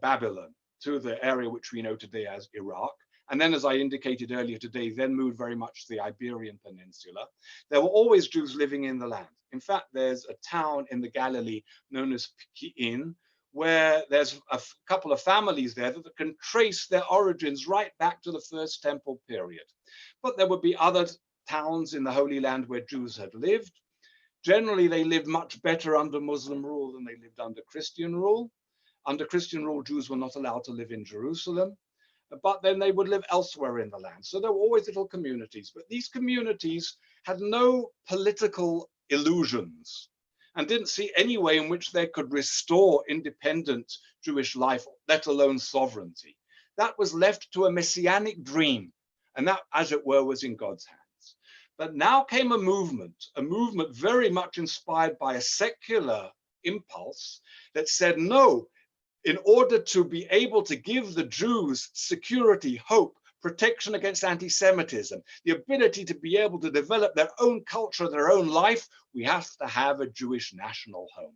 Babylon, to the area which we know today as Iraq, and then, as I indicated earlier today, then moved very much to the Iberian Peninsula, there were always Jews living in the land. In fact, there's a town in the Galilee known as Piki'in, where there's a couple of families there that can trace their origins right back to the First Temple period. But there would be other towns in the Holy Land where Jews had lived. Generally, they lived much better under Muslim rule than they lived under Christian rule. Under Christian rule, Jews were not allowed to live in Jerusalem, but then they would live elsewhere in the land. So there were always little communities, but these communities had no political illusions and didn't see any way in which they could restore independent Jewish life, let alone sovereignty. That was left to a messianic dream, and that, as it were, was in God's hands. But now came a movement very much inspired by a secular impulse that said, no, in order to be able to give the Jews security, hope, protection against anti-Semitism, the ability to be able to develop their own culture, their own life, we have to have a Jewish national home.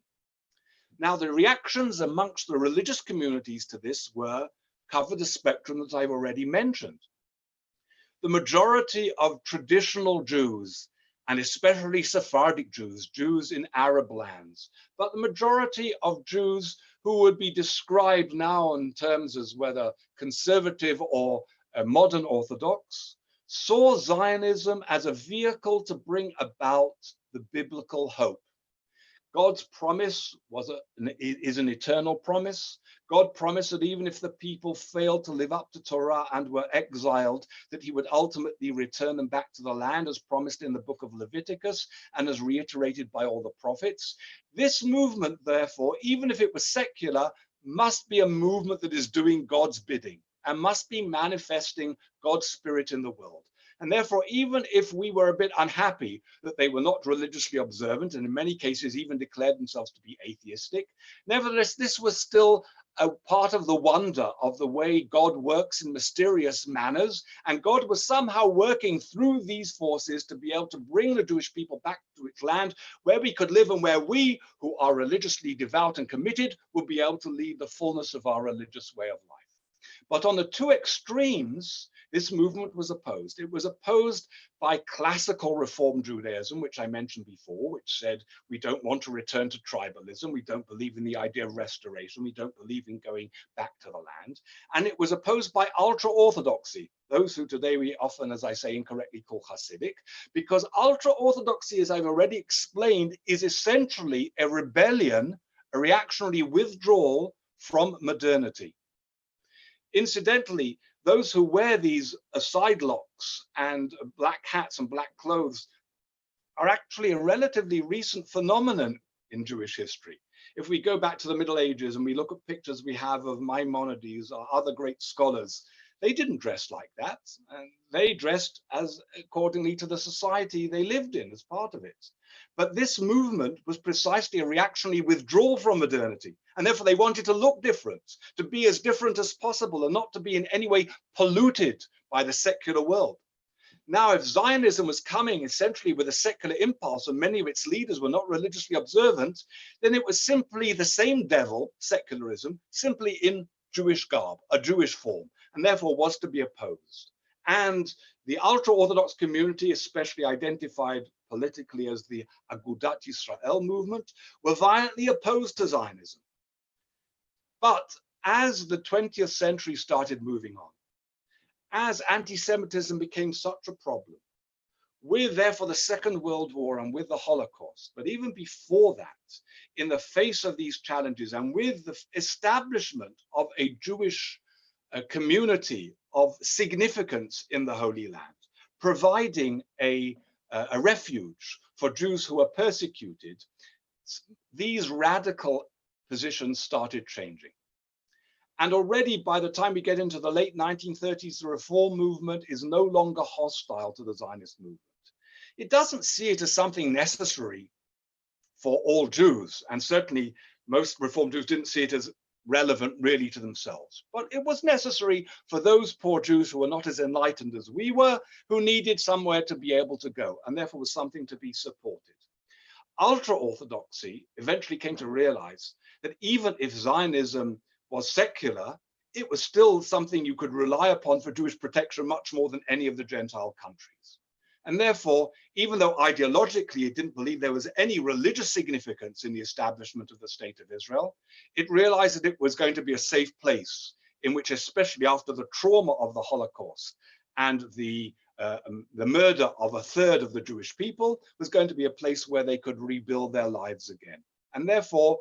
Now, the reactions amongst the religious communities to this covered the spectrum that I've already mentioned. The majority of traditional Jews, and especially Sephardic Jews, Jews in Arab lands, but the majority of Jews who would be described now in terms as whether conservative or modern Orthodox, saw Zionism as a vehicle to bring about the biblical hope. God's promise is an eternal promise. God promised that even if the people failed to live up to Torah and were exiled, that he would ultimately return them back to the land, as promised in the book of Leviticus and as reiterated by all the prophets. This movement, therefore, even if it was secular, must be a movement that is doing God's bidding and must be manifesting God's spirit in the world. And therefore, even if we were a bit unhappy that they were not religiously observant, and in many cases even declared themselves to be atheistic, nevertheless, this was still a part of the wonder of the way God works in mysterious manners. And God was somehow working through these forces to be able to bring the Jewish people back to its land, where we could live and where we, who are religiously devout and committed, would be able to lead the fullness of our religious way of life. But on the two extremes, this movement was opposed. It was opposed by classical Reform Judaism, which I mentioned before, which said we don't want to return to tribalism. We don't believe in the idea of restoration. We don't believe in going back to the land. And it was opposed by ultra-Orthodoxy, those who today we often, as I say, incorrectly call Hasidic, because ultra-Orthodoxy, as I've already explained, is essentially a rebellion, a reactionary withdrawal from modernity. Incidentally, those who wear these side locks and black hats and black clothes are actually a relatively recent phenomenon in Jewish history. If we go back to the Middle Ages and we look at pictures we have of Maimonides or other great scholars, they didn't dress like that. And they dressed as accordingly to the society they lived in as part of it. But this movement was precisely a reactionary withdrawal from modernity. And therefore they wanted to look different, to be as different as possible and not to be in any way polluted by the secular world. Now, if Zionism was coming essentially with a secular impulse and many of its leaders were not religiously observant, then it was simply the same devil, secularism, simply in Jewish garb, a Jewish form, and therefore was to be opposed. And the ultra-Orthodox community, especially identified politically as the Agudat Yisrael movement, were violently opposed to Zionism. But as the 20th century started moving on, as anti-Semitism became such a problem, with therefore the Second World War and with the Holocaust, but even before that, in the face of these challenges and with the establishment of a Jewish community of significance in the Holy Land, providing a refuge for Jews who are persecuted, these radical positions started changing. And already by the time we get into the late 1930s, the Reform movement is no longer hostile to the Zionist movement. It doesn't see it as something necessary for all Jews, and certainly most Reform Jews didn't see it as relevant really to themselves. But it was necessary for those poor Jews who were not as enlightened as we were, who needed somewhere to be able to go, and therefore was something to be supported. Ultra-Orthodoxy eventually came to realize that even if Zionism was secular, it was still something you could rely upon for Jewish protection much more than any of the Gentile countries. And therefore, even though ideologically it didn't believe there was any religious significance in the establishment of the State of Israel, it realized that it was going to be a safe place in which, especially after the trauma of the Holocaust and the murder of a third of the Jewish people, was going to be a place where they could rebuild their lives again. And therefore,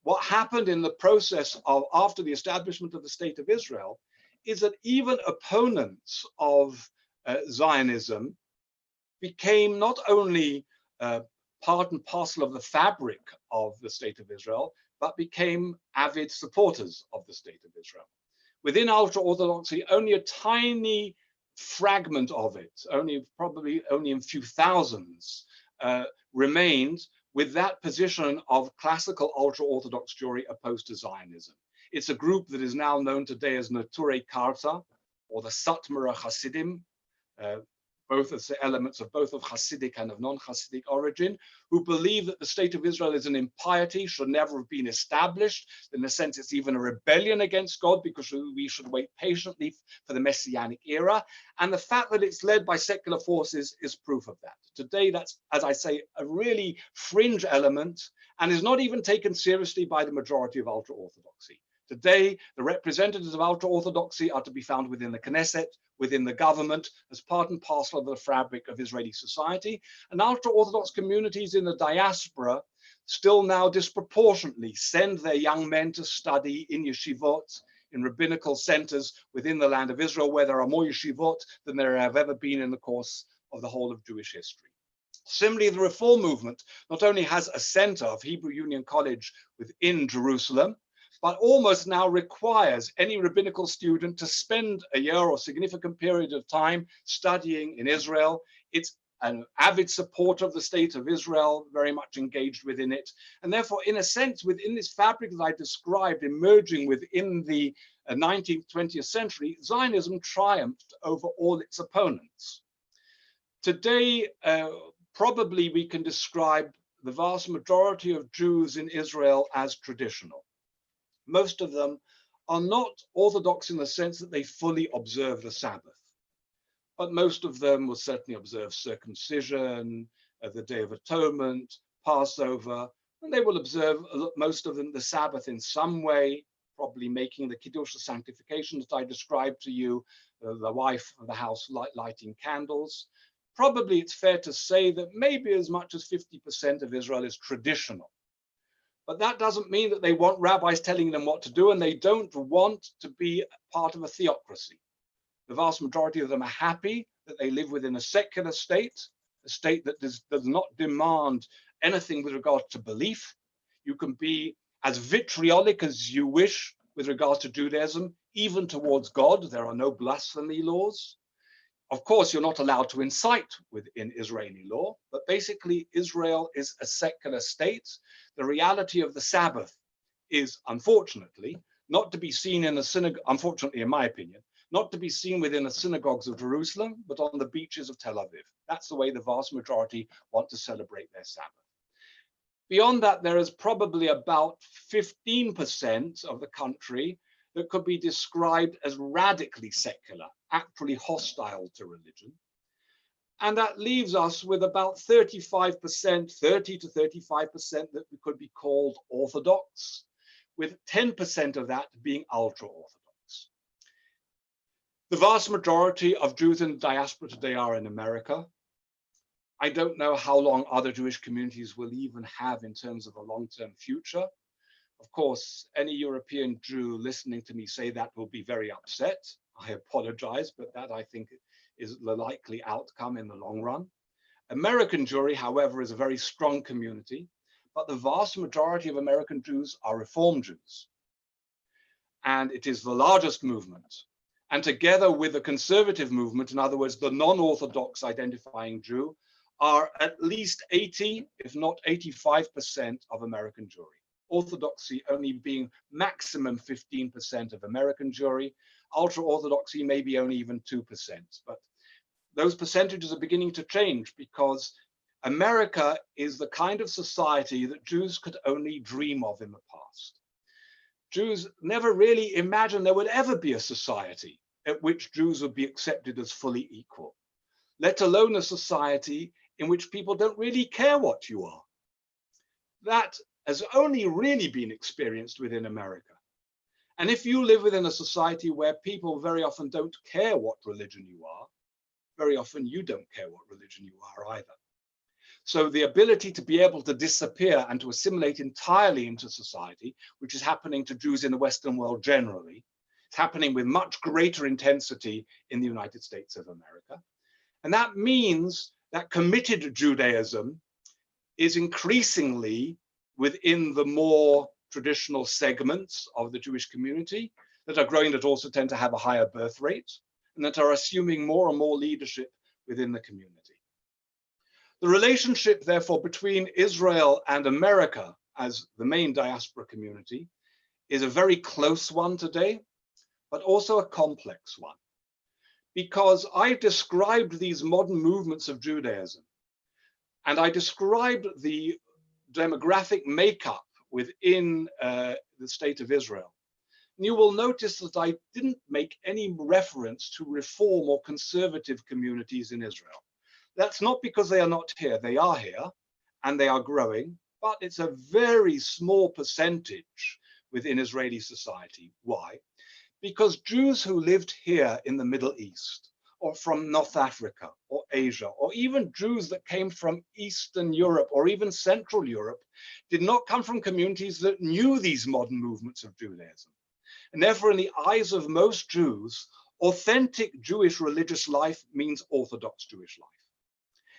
what happened in the process of after the establishment of the State of Israel is that even opponents of Zionism became not only part and parcel of the fabric of the State of Israel, but became avid supporters of the State of Israel. Within ultra-Orthodoxy, only a tiny fragment of it, probably only a few thousands, remained with that position of classical ultra-Orthodox Jewry opposed to Zionism. It's a group that is now known today as Neturei Karta, or the Satmara Hasidim, both as elements of both of Hasidic and of non-Hasidic origin, who believe that the State of Israel is an impiety, should never have been established. In a sense, it's even a rebellion against God because we should wait patiently for the Messianic era. And the fact that it's led by secular forces is proof of that. Today, that's, as I say, a really fringe element and is not even taken seriously by the majority of ultra-Orthodoxy. Today, the representatives of ultra-Orthodoxy are to be found within the Knesset, within the government, as part and parcel of the fabric of Israeli society. And ultra-Orthodox communities in the diaspora still now disproportionately send their young men to study in yeshivot, in rabbinical centers within the land of Israel, where there are more yeshivot than there have ever been in the course of the whole of Jewish history. Similarly, the Reform movement not only has a center of Hebrew Union College within Jerusalem, but almost now requires any rabbinical student to spend a year or significant period of time studying in Israel. It's an avid supporter of the State of Israel, very much engaged within it. And therefore, in a sense, within this fabric that I described emerging within the 19th, 20th century, Zionism triumphed over all its opponents. Today, probably we can describe the vast majority of Jews in Israel as traditional. Most of them are not Orthodox in the sense that they fully observe the Sabbath, but most of them will certainly observe circumcision, the Day of Atonement, Passover, and they will observe, most of them, the Sabbath in some way, probably making the Kiddush, the sanctification that I described to you, the wife of the house lighting candles. Probably it's fair to say that maybe as much as 50% of Israel is traditional. But that doesn't mean that they want rabbis telling them what to do, and they don't want to be part of a theocracy. The vast majority of them are happy that they live within a secular state, a state that does not demand anything with regard to belief. You can be as vitriolic as you wish with regard to Judaism, even towards God. There are no blasphemy laws. Of course, you're not allowed to incite within Israeli law, but basically Israel is a secular state. The reality of the Sabbath is, unfortunately, not to be seen in a synagogue, unfortunately, in my opinion, not to be seen within the synagogues of Jerusalem, but on the beaches of Tel Aviv. That's the way the vast majority want to celebrate their Sabbath. Beyond that, there is probably about 15% of the country that could be described as radically secular, actually hostile to religion. And that leaves us with about 35%, 30 to 35% that could be called Orthodox, with 10% of that being ultra-Orthodox. The vast majority of Jews in the diaspora today are in America. I don't know how long other Jewish communities will even have in terms of a long-term future. Of course, any European Jew listening to me say that will be very upset. I apologize, but that I think is the likely outcome in the long run. American Jewry, however, is a very strong community, but the vast majority of American Jews are Reform Jews. And it is the largest movement. And together with the conservative movement, in other words, the non-Orthodox identifying Jew, are at least 80, if not 85% of American Jewry. Orthodoxy only being maximum 15% of American Jewry, ultra-Orthodoxy maybe only even 2%. But those percentages are beginning to change because America is the kind of society that Jews could only dream of in the past. Jews never really imagined there would ever be a society at which Jews would be accepted as fully equal, let alone a society in which people don't really care what you are. That has only really been experienced within America. And if you live within a society where people very often don't care what religion you are, very often you don't care what religion you are either. So the ability to be able to disappear and to assimilate entirely into society, which is happening to Jews in the Western world generally, it's happening with much greater intensity in the United States of America. And that means that committed Judaism is increasingly within the more traditional segments of the Jewish community that are growing, that also tend to have a higher birth rate, and that are assuming more and more leadership within the community. The relationship, therefore, between Israel and America as the main diaspora community is a very close one today, but also a complex one. Because I described these modern movements of Judaism, and I described the demographic makeup within the state of Israel. And you will notice that I didn't make any reference to reform or conservative communities in Israel. That's not because they are not here. They are here and they are growing, but it's a very small percentage within Israeli society. Why? Because Jews who lived here in the Middle East, or from North Africa or Asia, or even Jews that came from Eastern Europe or even Central Europe, did not come from communities that knew these modern movements of Judaism. And therefore, in the eyes of most Jews, authentic Jewish religious life means Orthodox Jewish life.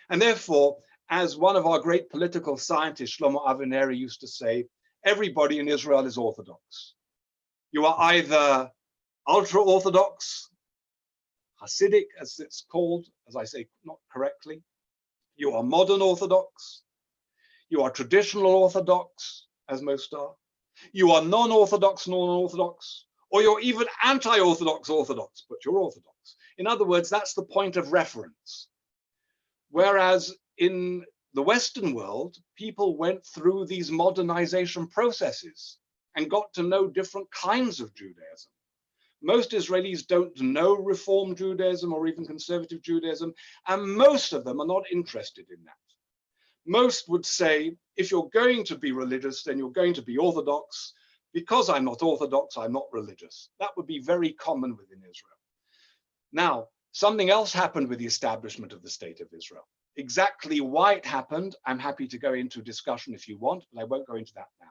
And therefore, as one of our great political scientists, Shlomo Avineri, used to say, everybody in Israel is Orthodox. You are either ultra-Orthodox, Hasidic, as it's called, as I say not correctly. You are modern Orthodox. You are traditional Orthodox, as most are. You are non-Orthodox, or you're even anti-Orthodox Orthodox, but you're Orthodox. In other words, that's the point of reference. Whereas in the Western world, people went through these modernization processes and got to know different kinds of Judaism. Most Israelis don't know Reform Judaism or even conservative Judaism, and most of them are not interested in that. Most would say, if you're going to be religious, then you're going to be Orthodox. Because I'm not Orthodox, I'm not religious. That would be very common within Israel. Now, something else happened with the establishment of the State of Israel. Exactly why it happened, I'm happy to go into discussion if you want, but I won't go into that now.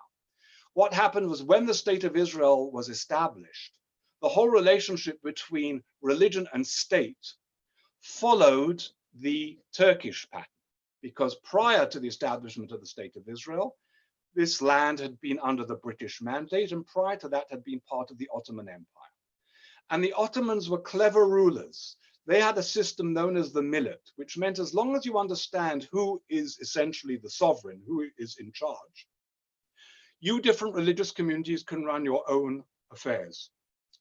What happened was when the State of Israel was established, the whole relationship between religion and state followed the Turkish pattern, because prior to the establishment of the State of Israel, this land had been under the British mandate, and prior to that had been part of the Ottoman Empire. And the Ottomans were clever rulers. They had a system known as the millet, which meant as long as you understand who is essentially the sovereign, who is in charge, you different religious communities can run your own affairs,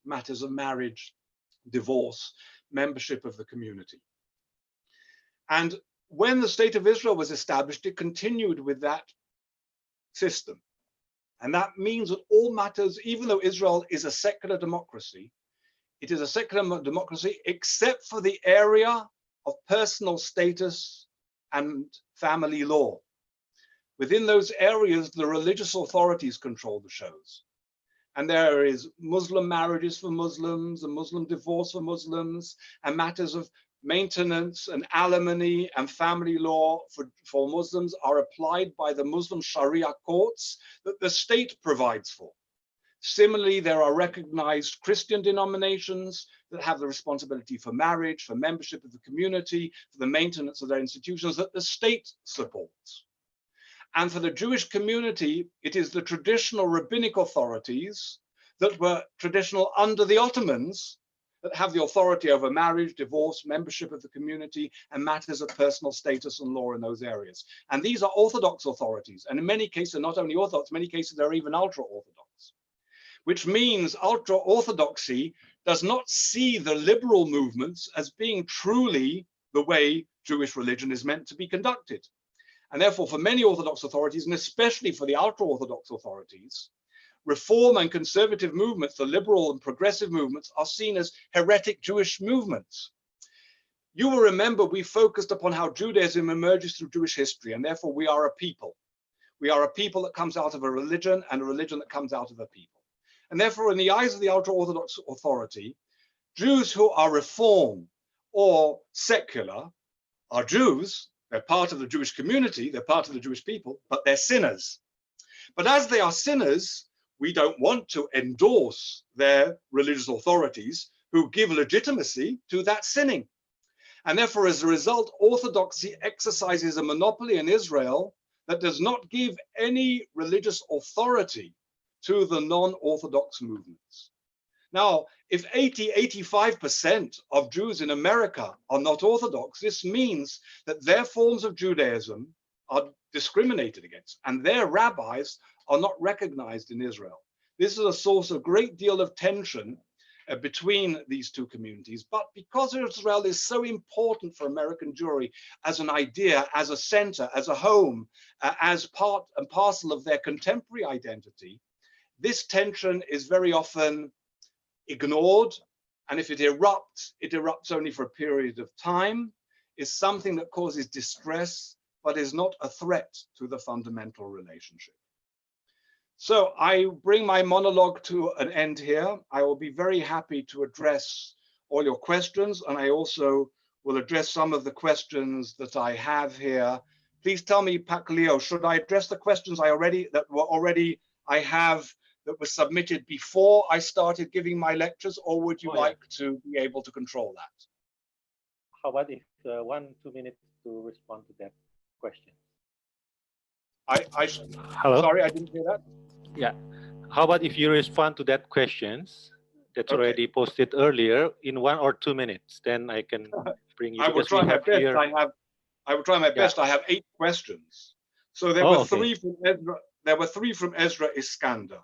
matters of marriage, divorce, membership of the community. And when the State of Israel was established, it continued with that system. And that means that all matters, even though Israel is a secular democracy, it is a secular democracy except for the area of personal status and family law. Within those areas, the religious authorities control the shows. And there is Muslim marriages for Muslims, and Muslim divorce for Muslims, and matters of maintenance and alimony and family law for Muslims are applied by the Muslim Sharia courts that the state provides for. Similarly, there are recognized Christian denominations that have the responsibility for marriage, for membership of the community, for the maintenance of their institutions that the state supports. And for the Jewish community, it is the traditional rabbinic authorities that were traditional under the Ottomans that have the authority over marriage, divorce, membership of the community, and matters of personal status and law in those areas. And these are Orthodox authorities. And in many cases, not only Orthodox, in many cases, they're even ultra-Orthodox, which means ultra-Orthodoxy does not see the liberal movements as being truly the way Jewish religion is meant to be conducted. And therefore, for many Orthodox authorities, and especially for the ultra-Orthodox authorities, reform and conservative movements, the liberal and progressive movements, are seen as heretic Jewish movements. You will remember we focused upon how Judaism emerges through Jewish history, and therefore we are a people. We are a people that comes out of a religion, and a religion that comes out of a people. And therefore, in the eyes of the ultra-Orthodox authority, Jews who are reform or secular are Jews. They're part of the Jewish community, they're part of the Jewish people, but they're sinners. But as they are sinners, we don't want to endorse their religious authorities who give legitimacy to that sinning. And therefore, as a result, Orthodoxy exercises a monopoly in Israel that does not give any religious authority to the non-Orthodox movements. Now, if 85% of Jews in America are not Orthodox, this means that their forms of Judaism are discriminated against, and their rabbis are not recognized in Israel. This is a source of great deal of tension between these two communities. But because Israel is so important for American Jewry as an idea, as a center, as a home, as part and parcel of their contemporary identity, this tension is very often ignored. And if it erupts only for a period of time, is something that causes distress, but is not a threat to the fundamental relationship. So I bring my monologue to an end here. I will be very happy to address all your questions, and I also will address some of the questions that I have here. Please tell me, Pak Leo, should I address the questions I have that were submitted before I started giving my lectures, or would you like to be able to control that? How about if 1-2 minutes to respond to that question? Hello? Sorry, I didn't hear that. Yeah. How about if you respond to that questions that's already posted earlier in 1 or 2 minutes, then I can bring you. I will try my best. I will try my best. I have 8 questions. So there were 3 from Ezra. There were 3 from Ezra Iskander.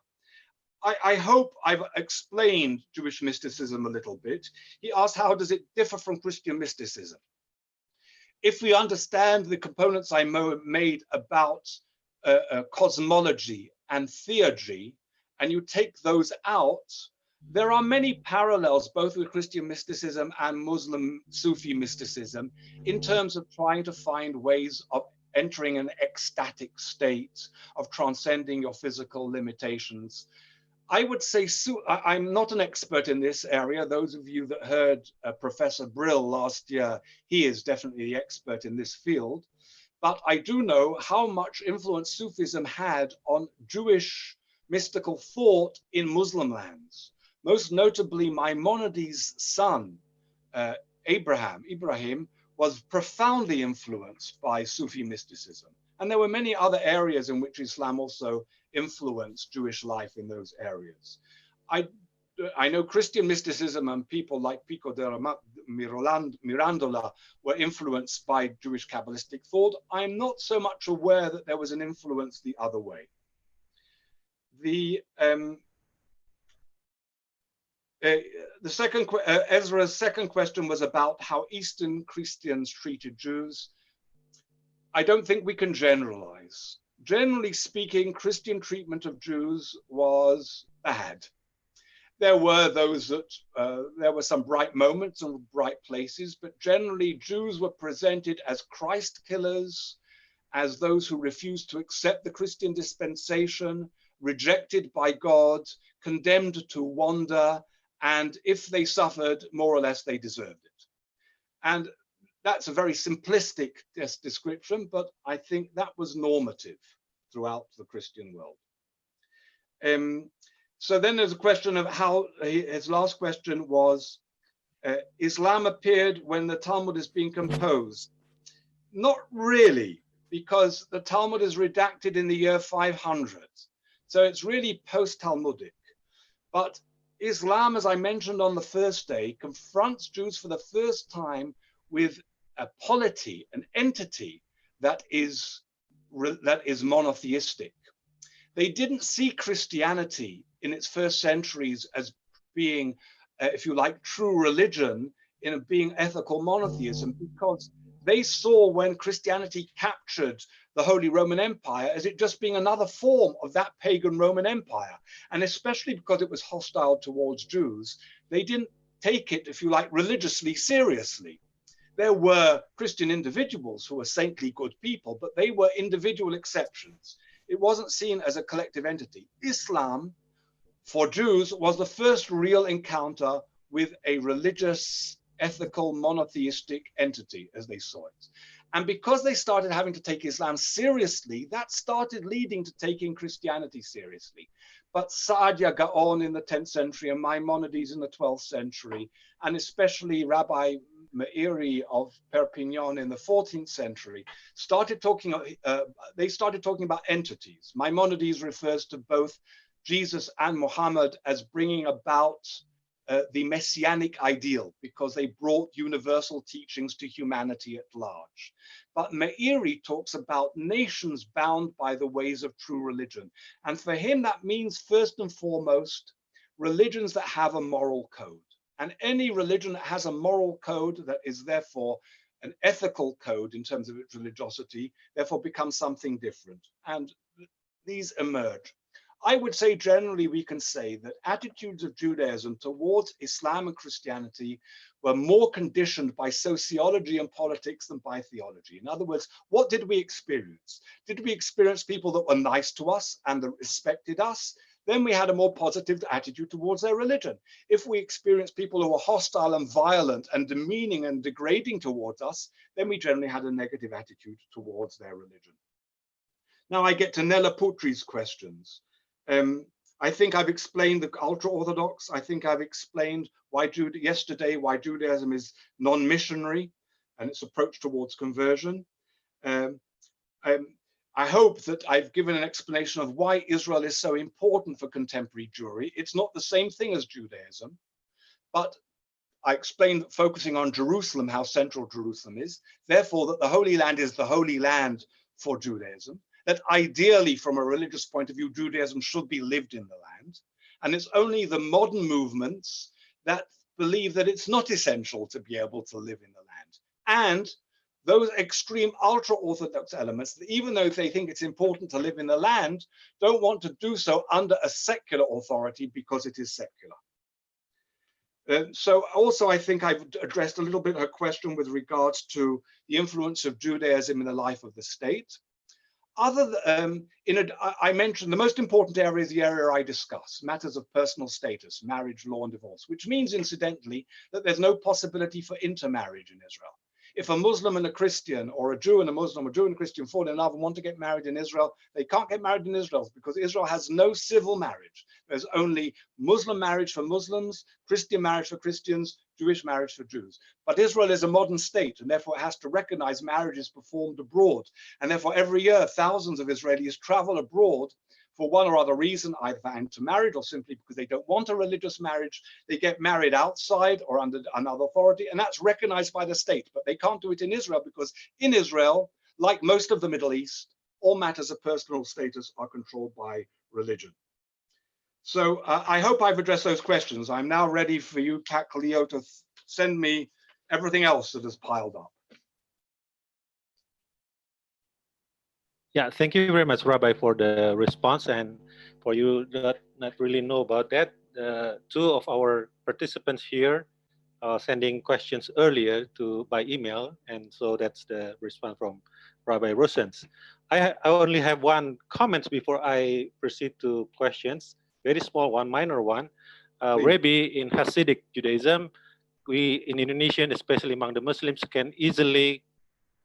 I hope I've explained Jewish mysticism a little bit. He asked, how does it differ from Christian mysticism? If we understand the components I made about cosmology and theurgy, and you take those out, there are many parallels both with Christian mysticism and Muslim Sufi mysticism in terms of trying to find ways of entering an ecstatic state, of transcending your physical limitations. I would say, I'm not an expert in this area. Those of you that heard Professor Brill last year, he is definitely the expert in this field. But I do know how much influence Sufism had on Jewish mystical thought in Muslim lands. Most notably, Maimonides' son, Ibrahim, was profoundly influenced by Sufi mysticism. And there were many other areas in which Islam also influenced Jewish life in those areas. I know Christian mysticism and people like Pico de Mirandola were influenced by Jewish Kabbalistic thought. I'm not so much aware that there was an influence the other way. Ezra's second question was about how Eastern Christians treated Jews. I don't think we can generalize. Generally speaking, Christian treatment of Jews was bad. There were those that, there were some bright moments and bright places, but generally Jews were presented as Christ killers, as those who refused to accept the Christian dispensation, rejected by God, condemned to wander, and if they suffered, more or less they deserved it. And that's a very simplistic description, but I think that was normative throughout the Christian world. So then there's a question of how, his last question was, Islam appeared when the Talmud is being composed. Not really, because the Talmud is redacted in the year 500. So it's really post-Talmudic. But Islam, as I mentioned on the first day, confronts Jews for the first time with a polity, an entity that is monotheistic. They didn't see Christianity in its first centuries as being, if you like, true religion, in being ethical monotheism, because they saw when Christianity captured the Holy Roman Empire as it just being another form of that pagan Roman Empire. And especially because it was hostile towards Jews, they didn't take it, if you like, religiously seriously. There were Christian individuals who were saintly good people, but they were individual exceptions. It wasn't seen as a collective entity. Islam, for Jews, was the first real encounter with a religious, ethical, monotheistic entity, as they saw it. And because they started having to take Islam seriously, that started leading to taking Christianity seriously. But Saadia Gaon in the 10th century and Maimonides in the 12th century, and especially Rabbi Meiri of Perpignan in the 14th century, started talking, they started talking about entities. Maimonides refers to both Jesus and Muhammad as bringing about the messianic ideal because they brought universal teachings to humanity at large. But Meiri talks about nations bound by the ways of true religion. And for him, that means first and foremost, religions that have a moral code. And any religion that has a moral code that is therefore an ethical code in terms of its religiosity, therefore becomes something different. And these emerge. I would say generally we can say that attitudes of Judaism towards Islam and Christianity were more conditioned by sociology and politics than by theology. In other words, what did we experience? Did we experience people that were nice to us and that respected us? Then we had a more positive attitude towards their religion. If we experienced people who were hostile and violent and demeaning and degrading towards us, then we generally had a negative attitude towards their religion. Now I get to Nella Putri's questions. I think I've explained the ultra-Orthodox. I think I've explained why yesterday why Judaism is non-missionary and its approach towards conversion. I hope that I've given an explanation of why Israel is so important for contemporary Jewry. It's not the same thing as Judaism, but I explained that focusing on Jerusalem, how central Jerusalem is, therefore that the Holy Land is the Holy Land for Judaism, that ideally from a religious point of view, Judaism should be lived in the land. And it's only the modern movements that believe that it's not essential to be able to live in the land. And those extreme ultra-Orthodox elements, even though they think it's important to live in the land, don't want to do so under a secular authority because it is secular. So also, I think I've addressed a little bit her question with regards to the influence of Judaism in the life of the state. I mentioned the most important area is the area I discuss, matters of personal status, marriage, law, and divorce, which means, incidentally, that there's no possibility for intermarriage in Israel. If a Muslim and a Christian, or a Jew and a Muslim, or a Jew and a Christian fall in love and want to get married in Israel, they can't get married in Israel because Israel has no civil marriage. There's only Muslim marriage for Muslims, Christian marriage for Christians, Jewish marriage for Jews. But Israel is a modern state, and therefore it has to recognize marriages performed abroad. And therefore every year, thousands of Israelis travel abroad for one or other reason, either for intermarriage or simply because they don't want a religious marriage. They get married outside or under another authority, and that's recognized by the state. But they can't do it in Israel because in Israel, like most of the Middle East, all matters of personal status are controlled by religion. So I hope I've addressed those questions. I'm now ready for you, Kat Cleo, to send me everything else that has piled up. Yeah, thank you very much, Rabbi, for the response. And for you that not really know about that, two of our participants here sending questions earlier by email, and so that's the response from Rabbi Rosens. I only have one comment before I proceed to questions. Very small one, minor one. Rabbi, in Hasidic Judaism, we in Indonesian, especially among the Muslims, can easily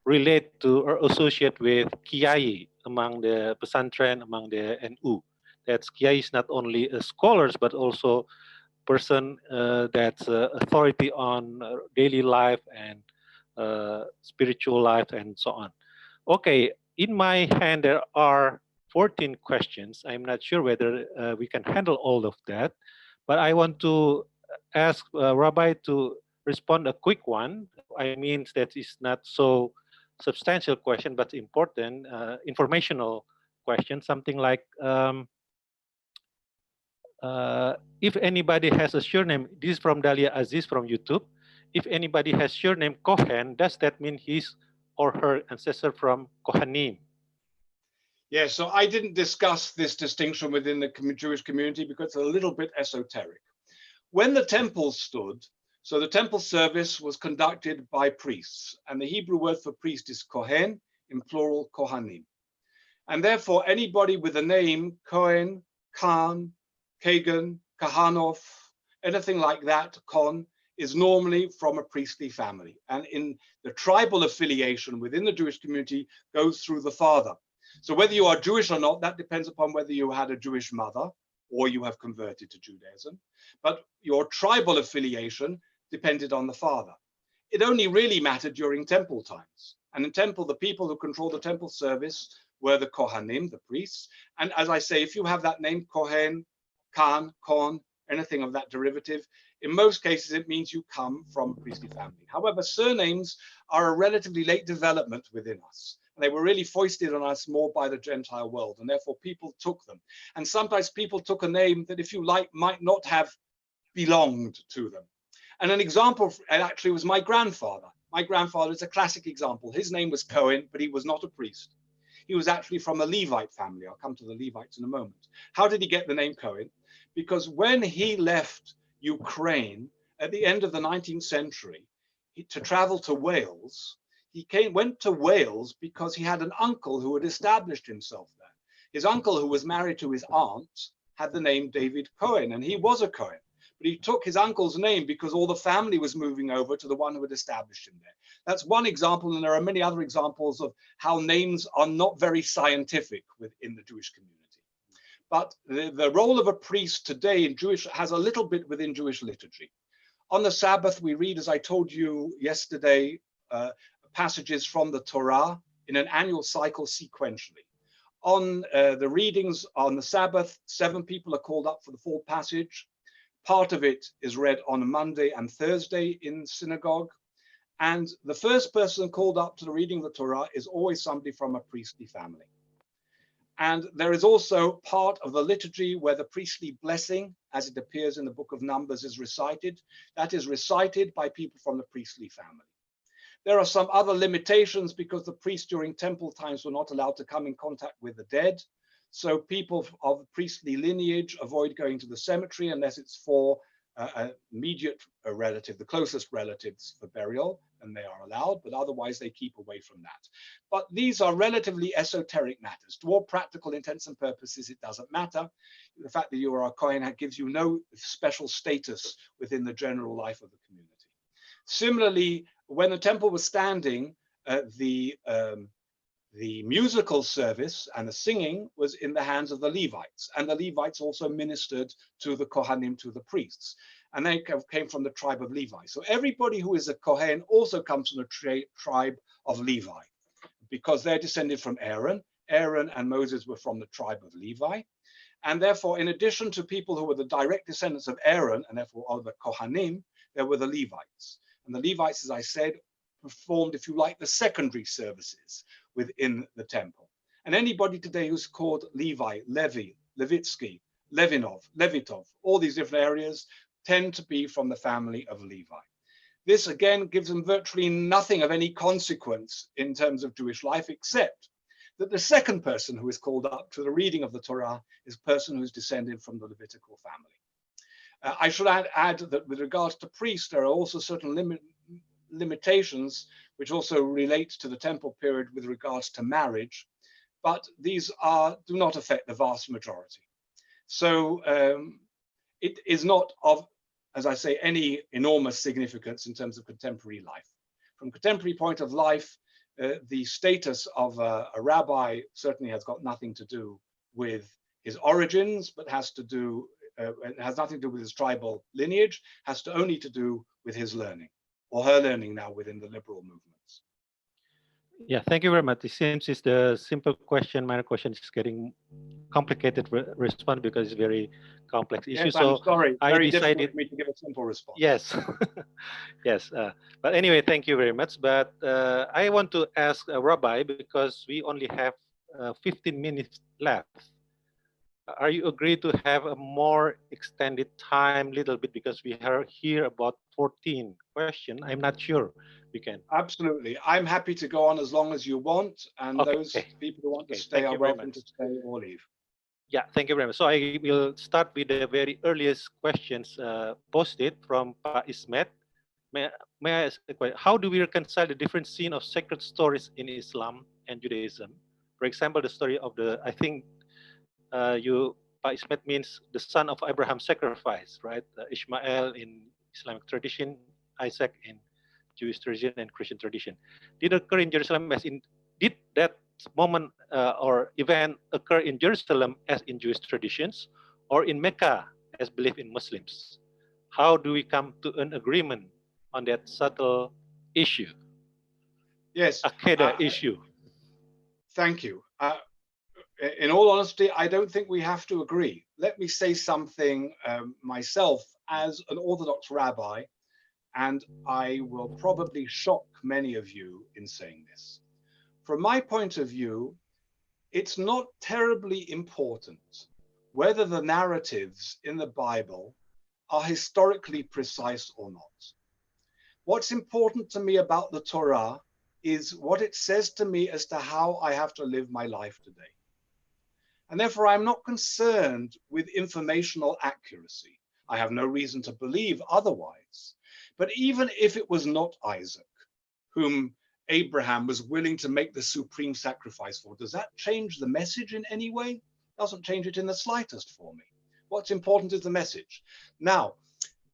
relate to or associate with kiai among the pesantren, among the NU. That's kiai is not only scholars but also person that's authority on daily life and spiritual life and so on. Okay, in my hand there are 14 questions. I'm not sure whether we can handle all of that, but I want to ask Rabbi to respond a quick one. I mean that is not so substantial question, but important, informational question, something like, if anybody has a surname, this is from Dalia Aziz from YouTube. If anybody has surname Cohen, does that mean he's or her ancestor from Kohanim. Yeah, so I didn't discuss this distinction within the Jewish community because it's a little bit esoteric. When the temple stood, so the temple service was conducted by priests, and the Hebrew word for priest is kohen, in plural kohanim. And therefore, anybody with the name Cohen, Khan, Kagan, Kahanov, anything like that, Kon, is normally from a priestly family. And in the tribal affiliation within the Jewish community goes through the father. So whether you are Jewish or not, that depends upon whether you had a Jewish mother or you have converted to Judaism. But your tribal affiliation depended on the father. It only really mattered during temple times. And in temple, the people who controlled the temple service were the Kohanim, the priests. And as I say, if you have that name, Kohen, Khan, Kon, anything of that derivative, in most cases, it means you come from a priestly family. However, surnames are a relatively late development within us. They were really foisted on us more by the Gentile world, and therefore people took them. And sometimes people took a name that, if you like, might not have belonged to them. And an example actually was my grandfather. My grandfather is a classic example. His name was Cohen, but he was not a priest. He was actually from a Levite family. I'll come to the Levites in a moment. How did he get the name Cohen? Because when he left Ukraine at the end of the 19th century to travel to Wales, he went to Wales because he had an uncle who had established himself there. His uncle, who was married to his aunt, had the name David Cohen, and he was a Cohen. But he took his uncle's name because all the family was moving over to the one who had established him there. That's one example, and there are many other examples of how names are not very scientific within the Jewish community. But the role of a priest today in Jewish has a little bit within Jewish liturgy. On the Sabbath, we read, as I told you yesterday, passages from the Torah in an annual cycle sequentially. On the readings on the Sabbath, 7 people are called up for the full passage. Part of it is read on Monday and Thursday in synagogue. And the first person called up to the reading of the Torah is always somebody from a priestly family. And there is also part of the liturgy where the priestly blessing, as it appears in the book of Numbers, is recited. That is recited by people from the priestly family. There are some other limitations because the priests during temple times were not allowed to come in contact with the dead. So people of priestly lineage avoid going to the cemetery unless it's for an immediate relative, the closest relatives for burial, and they are allowed, but otherwise they keep away from that. But these are relatively esoteric matters. To all practical intents and purposes, it doesn't matter. The fact that you are a Kohen gives you no special status within the general life of the community. Similarly, when the temple was standing, the musical service and the singing was in the hands of the Levites, and the Levites also ministered to the Kohanim, to the priests, and they came from the tribe of Levi. So everybody who is a Kohen also comes from the tribe of Levi, because they're descended from Aaron. Aaron and Moses were from the tribe of Levi, and therefore, in addition to people who were the direct descendants of Aaron, and therefore all the Kohanim, there were the Levites. And the Levites, as I said, performed, if you like, the secondary services within the temple. And anybody today who's called Levi, Levi, Levitsky, Levinov, Levitov, all these different areas tend to be from the family of Levi. This again gives them virtually nothing of any consequence in terms of Jewish life, except that the second person who is called up to the reading of the Torah is a person who is descended from the Levitical family. I should add that with regards to priests, there are also certain limitations which also relate to the temple period with regards to marriage, but these do not affect the vast majority. So it is not of, as I say, any enormous significance in terms of contemporary life. From contemporary point of life, the status of a rabbi certainly has got nothing to do with his origins, but has nothing to do with his tribal lineage, has only to do with his learning, or her learning now within the liberal movements. Yeah, thank you very much. It seems it's the simple question, minor question is getting complicated response because it's very complex issue. Yes, I'm sorry. Very difficult for me to give a simple response. Yes, yes. But anyway, thank you very much. But I want to ask Rabbi, because we only have 15 minutes left. Are you agree to have a more extended time, little bit, because we are here about 14 question? I'm not sure. We can. Absolutely. I'm happy to go on as long as you want, and Okay. those people who want to Okay. stay Thank are you very welcome much. to stay or leave. Yeah. Thank you very much. So I will start with the very earliest questions posted from Pa Ismet. May I ask a question? How do we reconcile the different scene of sacred stories in Islam and Judaism? For example, the story of the, I think you, Pa Ismet means the son of Abraham sacrifice, right? Ishmael in Islamic tradition, Isaac in Jewish tradition and Christian tradition. Did occur in Jerusalem as in, did that moment or event occur in Jerusalem as in Jewish traditions or in Mecca as believed in Muslims? How do we come to an agreement on that subtle issue, Yes, Akedah issue? thank you. In all honesty, I don't think we have to agree. Let me say something myself as an Orthodox rabbi, and I will probably shock many of you in saying this. From my point of view, it's not terribly important whether the narratives in the Bible are historically precise or not. What's important to me about the Torah is what it says to me as to how I have to live my life today. And therefore, I'm not concerned with informational accuracy. I have no reason to believe otherwise. But even if it was not Isaac, whom Abraham was willing to make the supreme sacrifice for, does that change the message in any way? Doesn't change it in the slightest for me. What's important is the message. Now,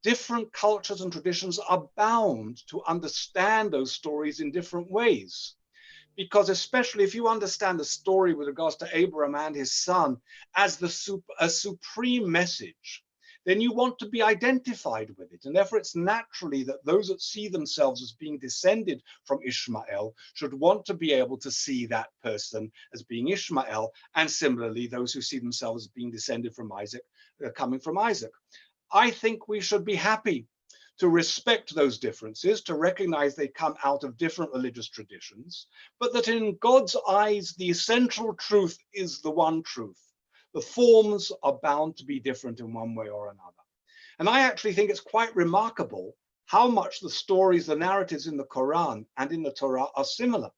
different cultures and traditions are bound to understand those stories in different ways. Because especially if you understand the story with regards to Abraham and his son as a supreme message, then you want to be identified with it. And therefore, it's naturally that those that see themselves as being descended from Ishmael should want to be able to see that person as being Ishmael. And similarly, those who see themselves as being descended from Isaac, coming from Isaac. I think we should be happy to respect those differences, to recognize they come out of different religious traditions, but that in God's eyes, the essential truth is the one truth. The forms are bound to be different in one way or another. And I actually think it's quite remarkable how much the stories, the narratives in the Quran and in the Torah are similar,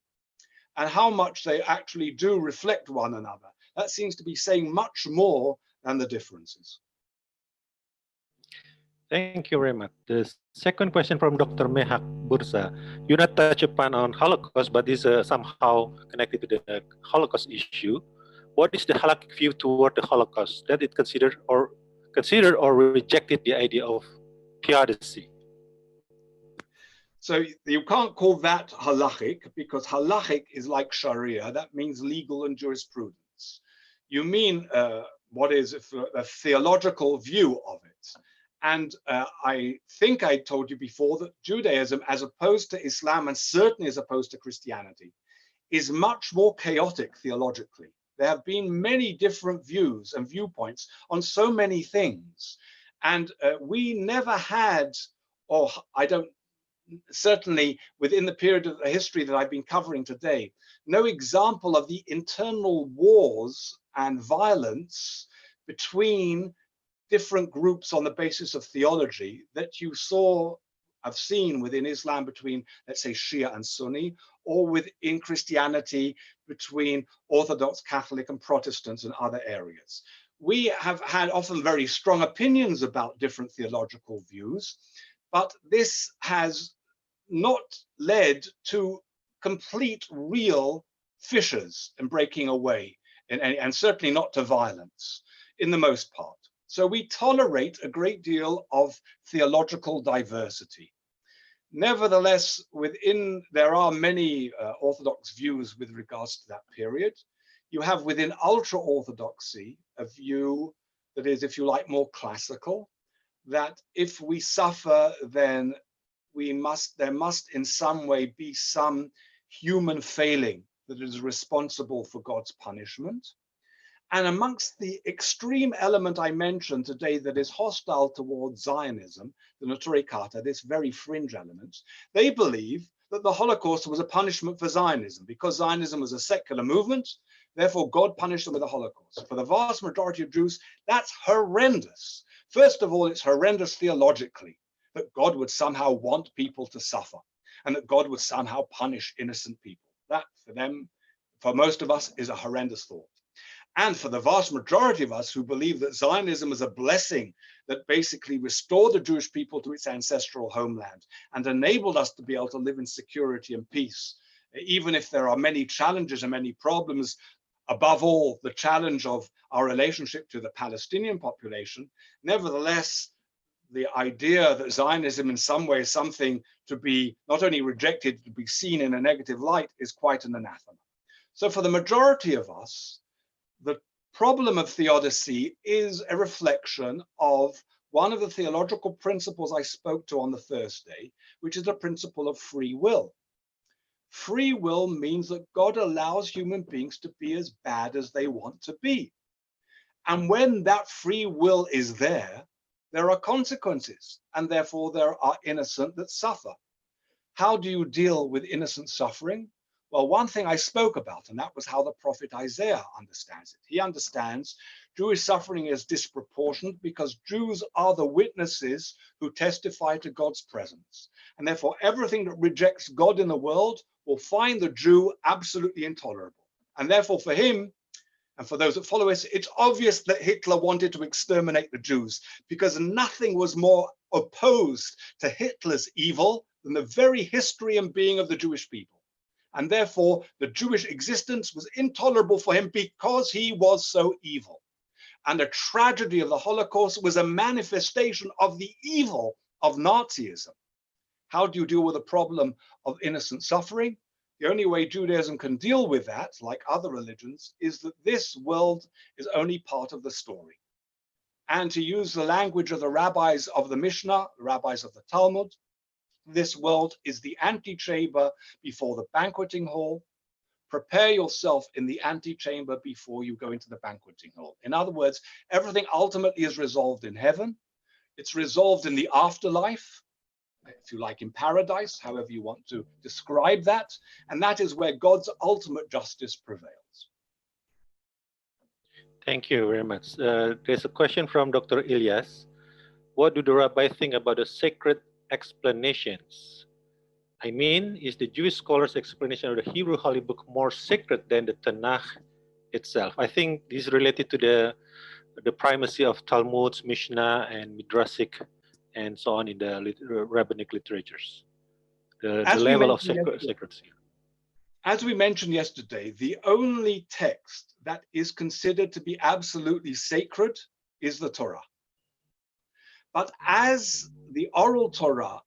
and how much they actually do reflect one another. That seems to be saying much more than the differences. Thank you very much. The second question from Dr. Mehak Bursa. You not touch upon on Holocaust, but is somehow connected to the Holocaust issue. What is the halakhic view toward the Holocaust? That it considered or rejected the idea of theodicy? So you can't call that halachic because halachic is like Sharia. That means legal and jurisprudence. You mean what is a theological view of it. And I think I told you before that Judaism, as opposed to Islam and certainly as opposed to Christianity, is much more chaotic theologically. There have been many different views and viewpoints on so many things. And we never had, or I don't, certainly within the period of the history that I've been covering today, no example of the internal wars and violence between different groups on the basis of theology that you have seen within Islam between, let's say, Shia and Sunni, or within Christianity between Orthodox, Catholic, and Protestants and other areas. We have had often very strong opinions about different theological views, but this has not led to complete, real fissures and breaking away, and certainly not to violence in the most part. So we tolerate a great deal of theological diversity. Nevertheless, there are many Orthodox views with regards to that period. You have within ultra-Orthodoxy a view that is, if you like, more classical, that if we suffer, then there must in some way be some human failing that is responsible for God's punishment. And amongst the extreme element I mentioned today that is hostile towards Zionism, the Neturei Karta, this very fringe element, they believe that the Holocaust was a punishment for Zionism because Zionism was a secular movement. Therefore, God punished them with a Holocaust. For the vast majority of Jews, that's horrendous. First of all, it's horrendous theologically that God would somehow want people to suffer and that God would somehow punish innocent people. That, for them, for most of us, is a horrendous thought. And for the vast majority of us who believe that Zionism is a blessing that basically restored the Jewish people to its ancestral homeland and enabled us to be able to live in security and peace, even if there are many challenges and many problems, above all, the challenge of our relationship to the Palestinian population, nevertheless, the idea that Zionism in some way is something to be not only rejected, to be seen in a negative light is quite an anathema. So for the majority of us, the problem of theodicy is a reflection of one of the theological principles I spoke to on the Thursday, which is the principle of free will. Free will means that God allows human beings to be as bad as they want to be. And when that free will is there are consequences, and therefore there are innocent that suffer. How do you deal with innocent suffering? Well, one thing I spoke about, and that was how the prophet Isaiah understands it. He understands Jewish suffering is disproportionate because Jews are the witnesses who testify to God's presence. And therefore, everything that rejects God in the world will find the Jew absolutely intolerable. And therefore, for him, and for those that follow us, it's obvious that Hitler wanted to exterminate the Jews because nothing was more opposed to Hitler's evil than the very history and being of the Jewish people. And therefore, the Jewish existence was intolerable for him because he was so evil. And the tragedy of the Holocaust was a manifestation of the evil of Nazism. How do you deal with the problem of innocent suffering? The only way Judaism can deal with that, like other religions, is that this world is only part of the story. And to use the language of the rabbis of the Mishnah, the rabbis of the Talmud, this world is the antechamber before the banqueting hall. Prepare yourself in the antechamber before you go into the banqueting hall. In other words, everything ultimately is resolved in heaven. It's resolved in the afterlife, if you like, in paradise, however you want to describe that. And that is where God's ultimate justice prevails. Thank you very much. There's a question from Dr. Ilyas. What do the rabbi think about the sacred explanations? I mean, is the Jewish scholars' explanation of the Hebrew Holy Book more sacred than the Tanakh itself? I think this is related to the primacy of Talmuds, Mishnah, and Midrashic, and so on in the rabbinic literatures. The level of sacredcy. As we mentioned yesterday, the only text that is considered to be absolutely sacred is the Torah. But as the oral Torah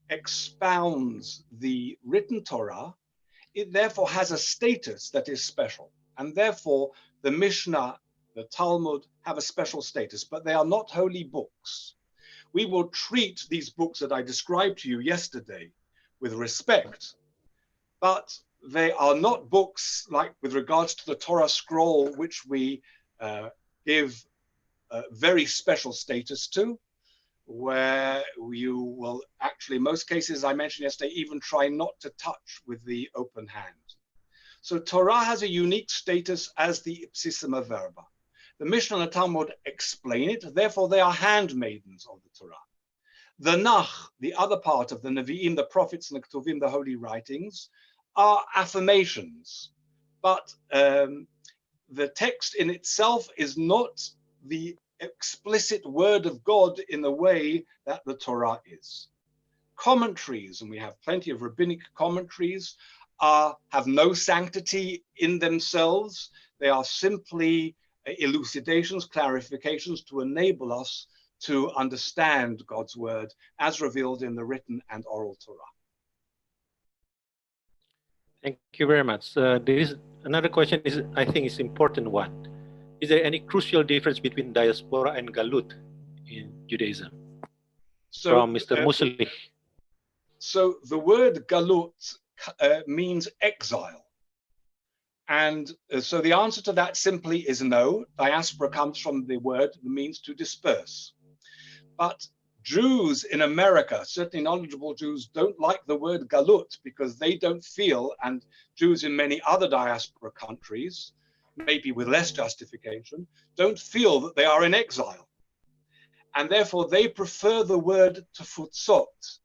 expounds the written Torah, it therefore has a status that is special. And therefore, the Mishnah, the Talmud have a special status, but they are not holy books. We will treat these books that I described to you yesterday with respect, but they are not books like with regards to the Torah scroll, which we give a very special status to, where you will actually, in most cases, I mentioned yesterday, even try not to touch with the open hand. So Torah has a unique status as the ipsissima verba. The Mishnah and the Talmud explain it, therefore they are handmaidens of the Torah. The Nach, the other part of the Nevi'im, the prophets and the Ketuvim, the holy writings, are affirmations. But the text in itself is not the explicit word of God in the way that the Torah is. Commentaries, and we have plenty of rabbinic commentaries, have no sanctity in themselves. They are simply elucidations, clarifications to enable us to understand God's word as revealed in the written and oral Torah. Thank you very much. There is another question, I think is important one. Is there any crucial difference between diaspora and galut in Judaism? So, from Mr. Musli. So the word galut means exile. And so the answer to that simply is no. Diaspora comes from the word that means to disperse. But Jews in America, certainly knowledgeable Jews, don't like the word galut because they don't feel, and Jews in many other diaspora countries, maybe with less justification, don't feel that they are in exile. And therefore they prefer the word tefutzot.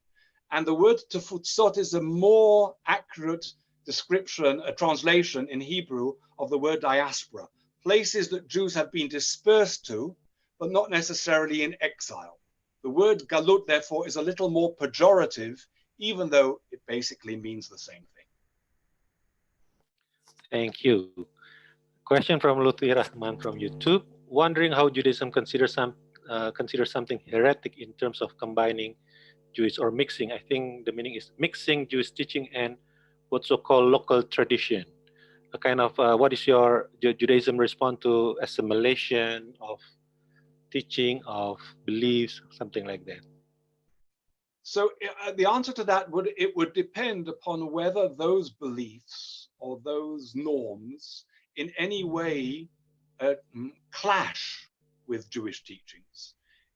And the word tefutzot is a more accurate description, a translation in Hebrew of the word diaspora, places that Jews have been dispersed to, but not necessarily in exile. The word galut, therefore, is a little more pejorative, even though it basically means the same thing. Thank you. Question from Lutfi Rahman from YouTube, wondering how Judaism considers something heretic in terms of combining Jewish or mixing. I think the meaning is mixing Jewish teaching and what's so-called local tradition. A kind of what is your Judaism respond to assimilation of teaching, of beliefs, something like that? So the answer to that would depend upon whether those beliefs or those norms in any way clash with Jewish teachings.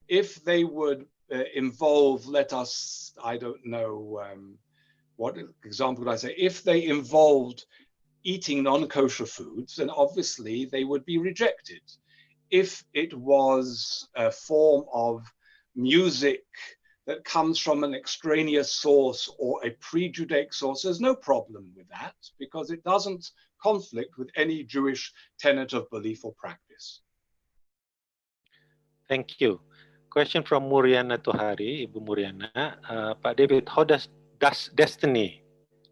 If they would involve, let us, I don't know, what example would I say? If they involved eating non-kosher foods, then obviously they would be rejected. If it was a form of music that comes from an extraneous source or a pre-Judaic source, there's no problem with that because it doesn't conflict with any Jewish tenet of belief or practice. Thank you. Question from Muriana Tohari, Ibu Muriana. Pak David, how does destiny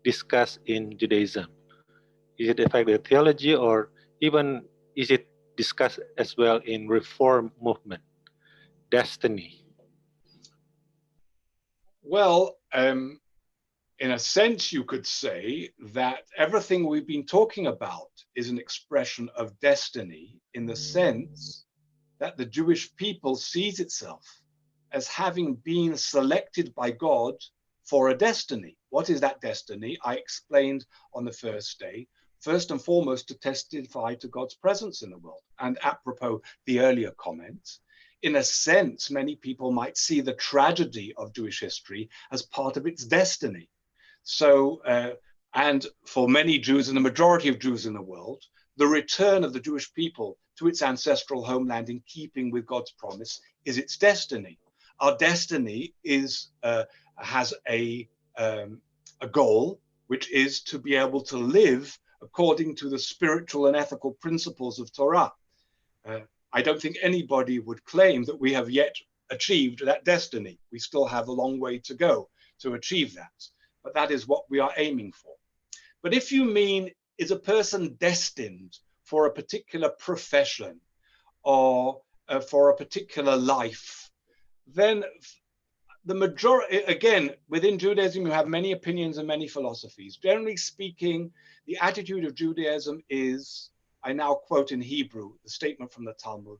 discuss in Judaism? Is it affect the theology, or even is it discussed as well in Reform movement? Destiny. Well, in a sense, you could say that everything we've been talking about is an expression of destiny in the sense that the Jewish people sees itself as having been selected by God for a destiny. What is that destiny? I explained on the first day. First and foremost, to testify to God's presence in the world. And apropos the earlier comments, in a sense, many people might see the tragedy of Jewish history as part of its destiny. So, and for many Jews and the majority of Jews in the world, the return of the Jewish people to its ancestral homeland in keeping with God's promise is its destiny. Our destiny has a goal, which is to be able to live according to the spiritual and ethical principles of Torah. I don't think anybody would claim that we have yet achieved that destiny. We still have a long way to go to achieve that, but that is what we are aiming for. But if you mean, is a person destined for a particular profession or for a particular life, then the majority, again, within Judaism, you have many opinions and many philosophies. Generally speaking, the attitude of Judaism is, I now quote in Hebrew, the statement from the Talmud,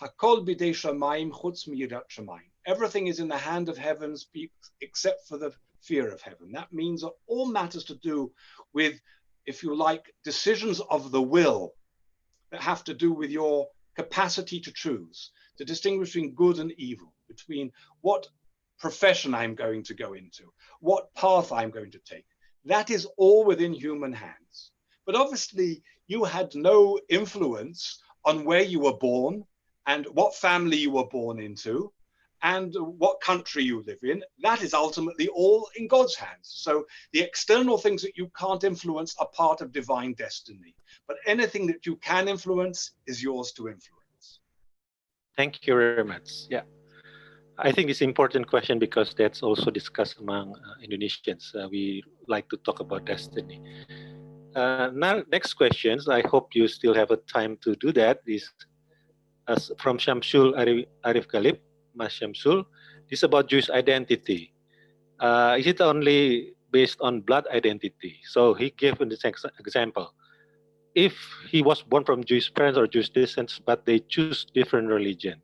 Hakol bidei shamayim chutz miyirat shamayim. Everything is in the hand of heavens except for the fear of heaven. That means that all matters to do with, if you like, decisions of the will that have to do with your capacity to choose, to distinguish between good and evil, between what profession I'm going to go into, what path I'm going to take. That is all within human hands. But obviously, you had no influence on where you were born and what family you were born into and what country you live in. That is ultimately all in God's hands. So the external things that you can't influence are part of divine destiny. But anything that you can influence is yours to influence. Thank you very much. Yeah. I think it's an important question because that's also discussed among Indonesians. We like to talk about destiny. Now, next questions. I hope you still have a time to do that. Is from Shamsul Arif Galib, Mas Shamsul. This is about Jewish identity. Is it only based on blood identity? So he gave an example. If he was born from Jewish parents or Jewish descent, but they choose different religion,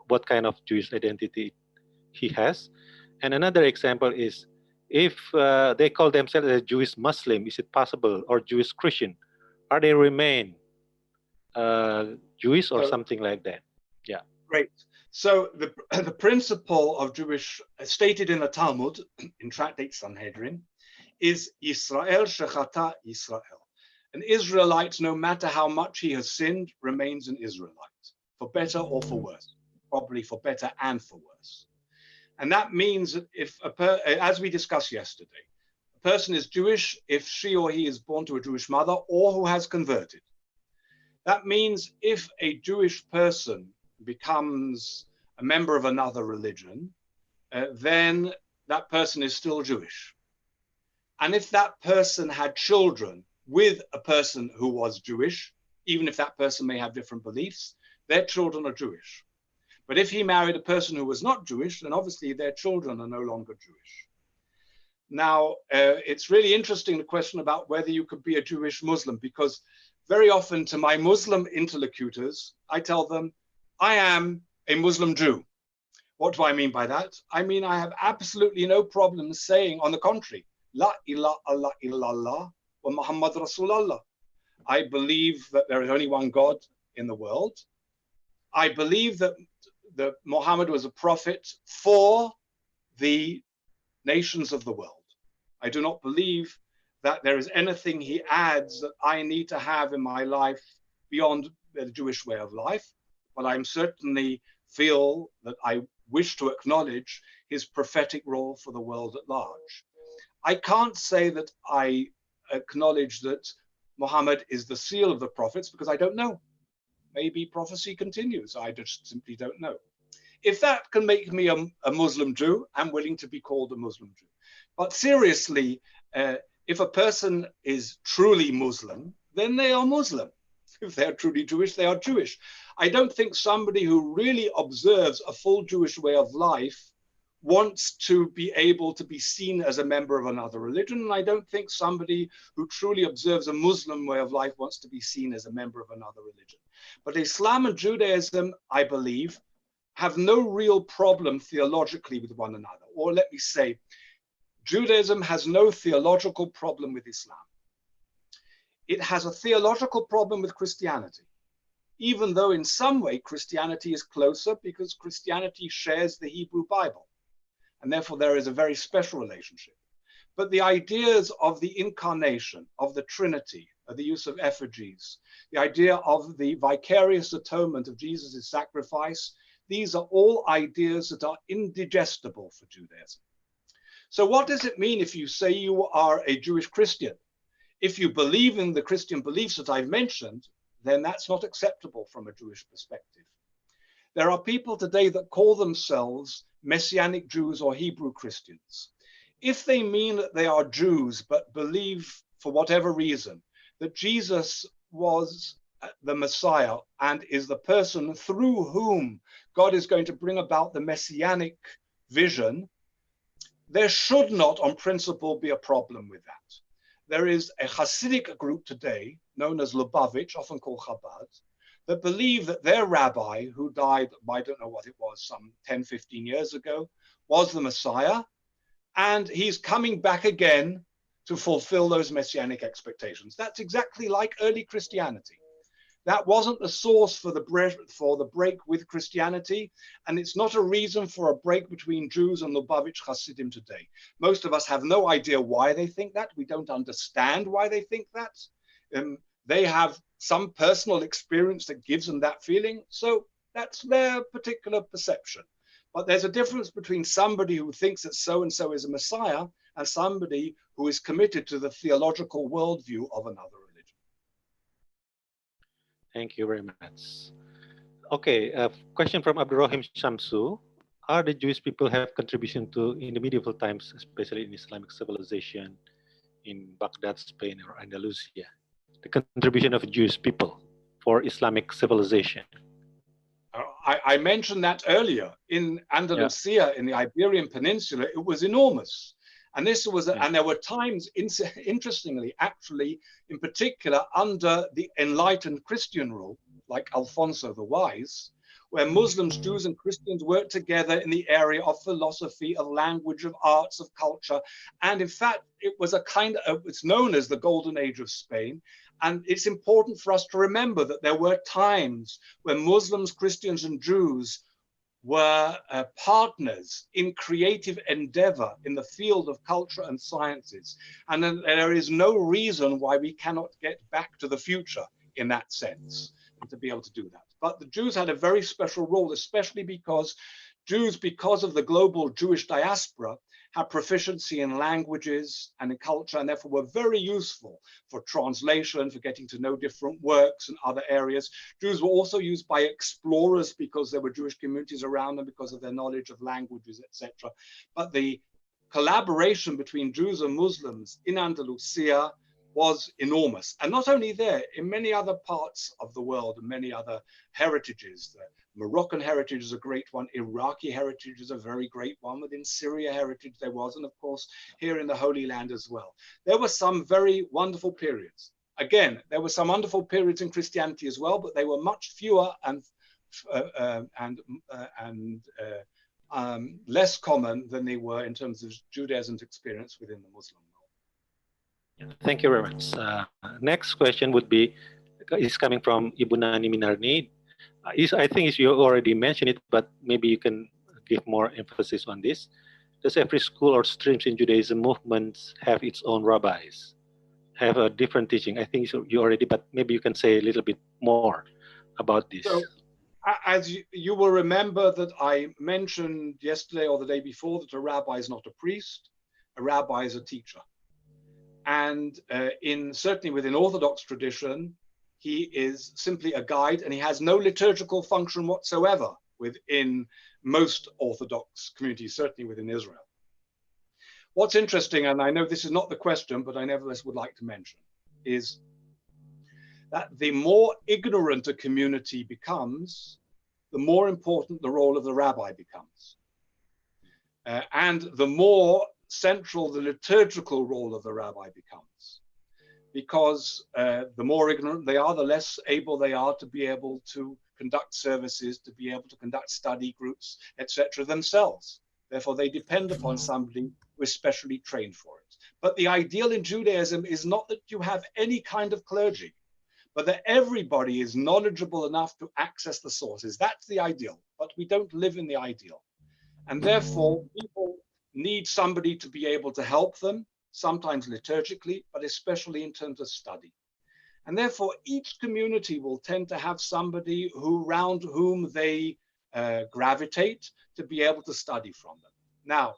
what kind of Jewish identity he has? And another example is if they call themselves a Jewish Muslim, is it possible, or Jewish Christian? Are they remain Jewish or something like that? Yeah. Great. So the principle of Jewish, stated in the Talmud, in Tractate Sanhedrin, is Yisrael Shechata Yisrael. An Israelite, no matter how much he has sinned, remains an Israelite, for better or for worse, probably for better and for worse. And that means that if, as we discussed yesterday, a person is Jewish if she or he is born to a Jewish mother or who has converted. That means if a Jewish person becomes a member of another religion, then that person is still Jewish. And if that person had children with a person who was Jewish, even if that person may have different beliefs, their children are Jewish. But if he married a person who was not Jewish, then obviously their children are no longer Jewish. Now, it's really interesting, the question about whether you could be a Jewish Muslim, because very often to my Muslim interlocutors, I tell them, I am a Muslim Jew. What do I mean by that? I mean, I have absolutely no problem saying, on the contrary, La ilaha illallah wa Muhammad Rasulallah. I believe that there is only one God in the world. I believe that Muhammad was a prophet for the nations of the world. I do not believe that there is anything he adds that I need to have in my life beyond the Jewish way of life, but I certainly feel that I wish to acknowledge his prophetic role for the world at large. I can't say that I acknowledge that Muhammad is the seal of the prophets because I don't know. Maybe prophecy continues. I just simply don't know. If that can make me a Muslim Jew, I'm willing to be called a Muslim Jew. But seriously, if a person is truly Muslim, then they are Muslim. If they're truly Jewish, they are Jewish. I don't think somebody who really observes a full Jewish way of life wants to be able to be seen as a member of another religion. And I don't think somebody who truly observes a Muslim way of life wants to be seen as a member of another religion. But Islam and Judaism, I believe, have no real problem theologically with one another. Or let me say, Judaism has no theological problem with Islam. It has a theological problem with Christianity, even though in some way Christianity is closer because Christianity shares the Hebrew Bible. And therefore there is a very special relationship. But the ideas of the incarnation, of the Trinity, of the use of effigies, the idea of the vicarious atonement of Jesus' sacrifice, these are all ideas that are indigestible for Judaism. So what does it mean if you say you are a Jewish Christian? If you believe in the Christian beliefs that I've mentioned, then that's not acceptable from a Jewish perspective. There are people today that call themselves Messianic Jews or Hebrew Christians. If they mean that they are Jews but believe, for whatever reason, that Jesus was the Messiah and is the person through whom God is going to bring about the Messianic vision, there should not, on principle, be a problem with that. There is a Hasidic group today, known as Lubavitch, often called Chabad, that believe that their rabbi, who died, I don't know what it was, some 10, 15 years ago, was the Messiah, and he's coming back again to fulfill those messianic expectations. That's exactly like early Christianity. That wasn't the source for the break with Christianity, and it's not a reason for a break between Jews and Lubavitch Hasidim today. Most of us have no idea why they think that. We don't understand why they think that. They have some personal experience that gives them that feeling, so that's their particular perception. But there's a difference between somebody who thinks that so-and-so is a Messiah and somebody who is committed to the theological worldview of another religion. Thank you very much. Okay, a question from Abdurrahim Shamsu. Are the Jewish people have contribution to, in the medieval times, especially in Islamic civilization, in Baghdad, Spain, or Andalusia, the contribution of Jewish people for Islamic civilization? I mentioned that earlier. In Andalusia, in the Iberian Peninsula, it was enormous. And this was, and there were times, interestingly, actually, in particular, under the enlightened Christian rule, like Alfonso the Wise, where Muslims, Jews, and Christians worked together in the area of philosophy, of language, of arts, of culture. And in fact, it was a kind of, it's known as the Golden Age of Spain. And it's important for us to remember that there were times when Muslims, Christians, and Jews were partners in creative endeavor in the field of culture and sciences. And there is no reason why we cannot get back to the future in that sense and to be able to do that. But the Jews had a very special role, especially because Jews, because of the global Jewish diaspora, had proficiency in languages and in culture, and therefore were very useful for translation, for getting to know different works and other areas. Jews were also used by explorers because there were Jewish communities around them, because of their knowledge of languages, etc. But the collaboration between Jews and Muslims in Andalusia was enormous. And not only there, in many other parts of the world and many other heritages. The Moroccan heritage is a great one. Iraqi heritage is a very great one. Within Syria heritage there was, and of course here in the Holy Land as well. There were some very wonderful periods. Again, there were some wonderful periods in Christianity as well, but they were much fewer and less common than they were in terms of Judaism's experience within the Muslim world. Thank you very much. Next question is coming from Ibu Nani Minarni. I think you already mentioned it, but maybe you can give more emphasis on this. Does every school or streams in Judaism movements have its own rabbis, have a different teaching? I think you already, but maybe you can say a little bit more about this. So, as you will remember that I mentioned yesterday or the day before that a rabbi is not a priest, a rabbi is a teacher. And certainly within Orthodox tradition, he is simply a guide, and he has no liturgical function whatsoever within most Orthodox communities, certainly within Israel. What's interesting, and I know this is not the question, but I nevertheless would like to mention, is that the more ignorant a community becomes, the more important the role of the rabbi becomes. And the more central the liturgical role of the rabbi becomes. Because the more ignorant they are, the less able they are to be able to conduct services, to be able to conduct study groups, etc. themselves. Therefore, they depend upon somebody who is specially trained for it. But the ideal in Judaism is not that you have any kind of clergy, but that everybody is knowledgeable enough to access the sources. That's the ideal, but we don't live in the ideal. And therefore, people need somebody to be able to help them, sometimes liturgically, but especially in terms of study. And therefore, each community will tend to have somebody around whom they gravitate to be able to study from them. Now,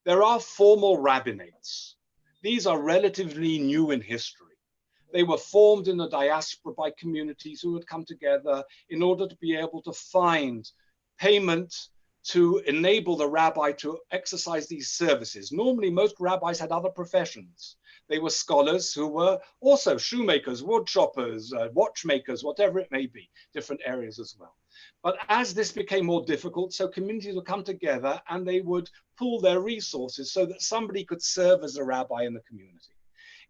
there are formal rabbinates. These are relatively new in history. They were formed in the diaspora by communities who had come together in order to be able to find payment to enable the rabbi to exercise these services. Normally, most rabbis had other professions. They were scholars who were also shoemakers, wood choppers, watchmakers, whatever it may be, different areas as well. But as this became more difficult, so communities would come together and they would pool their resources so that somebody could serve as a rabbi in the community.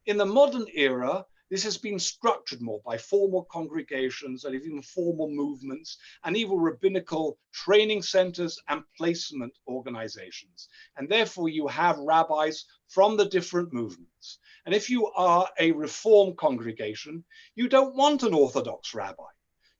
In the modern era, this has been structured more by formal congregations and even formal movements and even rabbinical training centers and placement organizations. And therefore you have rabbis from the different movements. And if you are a Reform congregation, you don't want an Orthodox rabbi.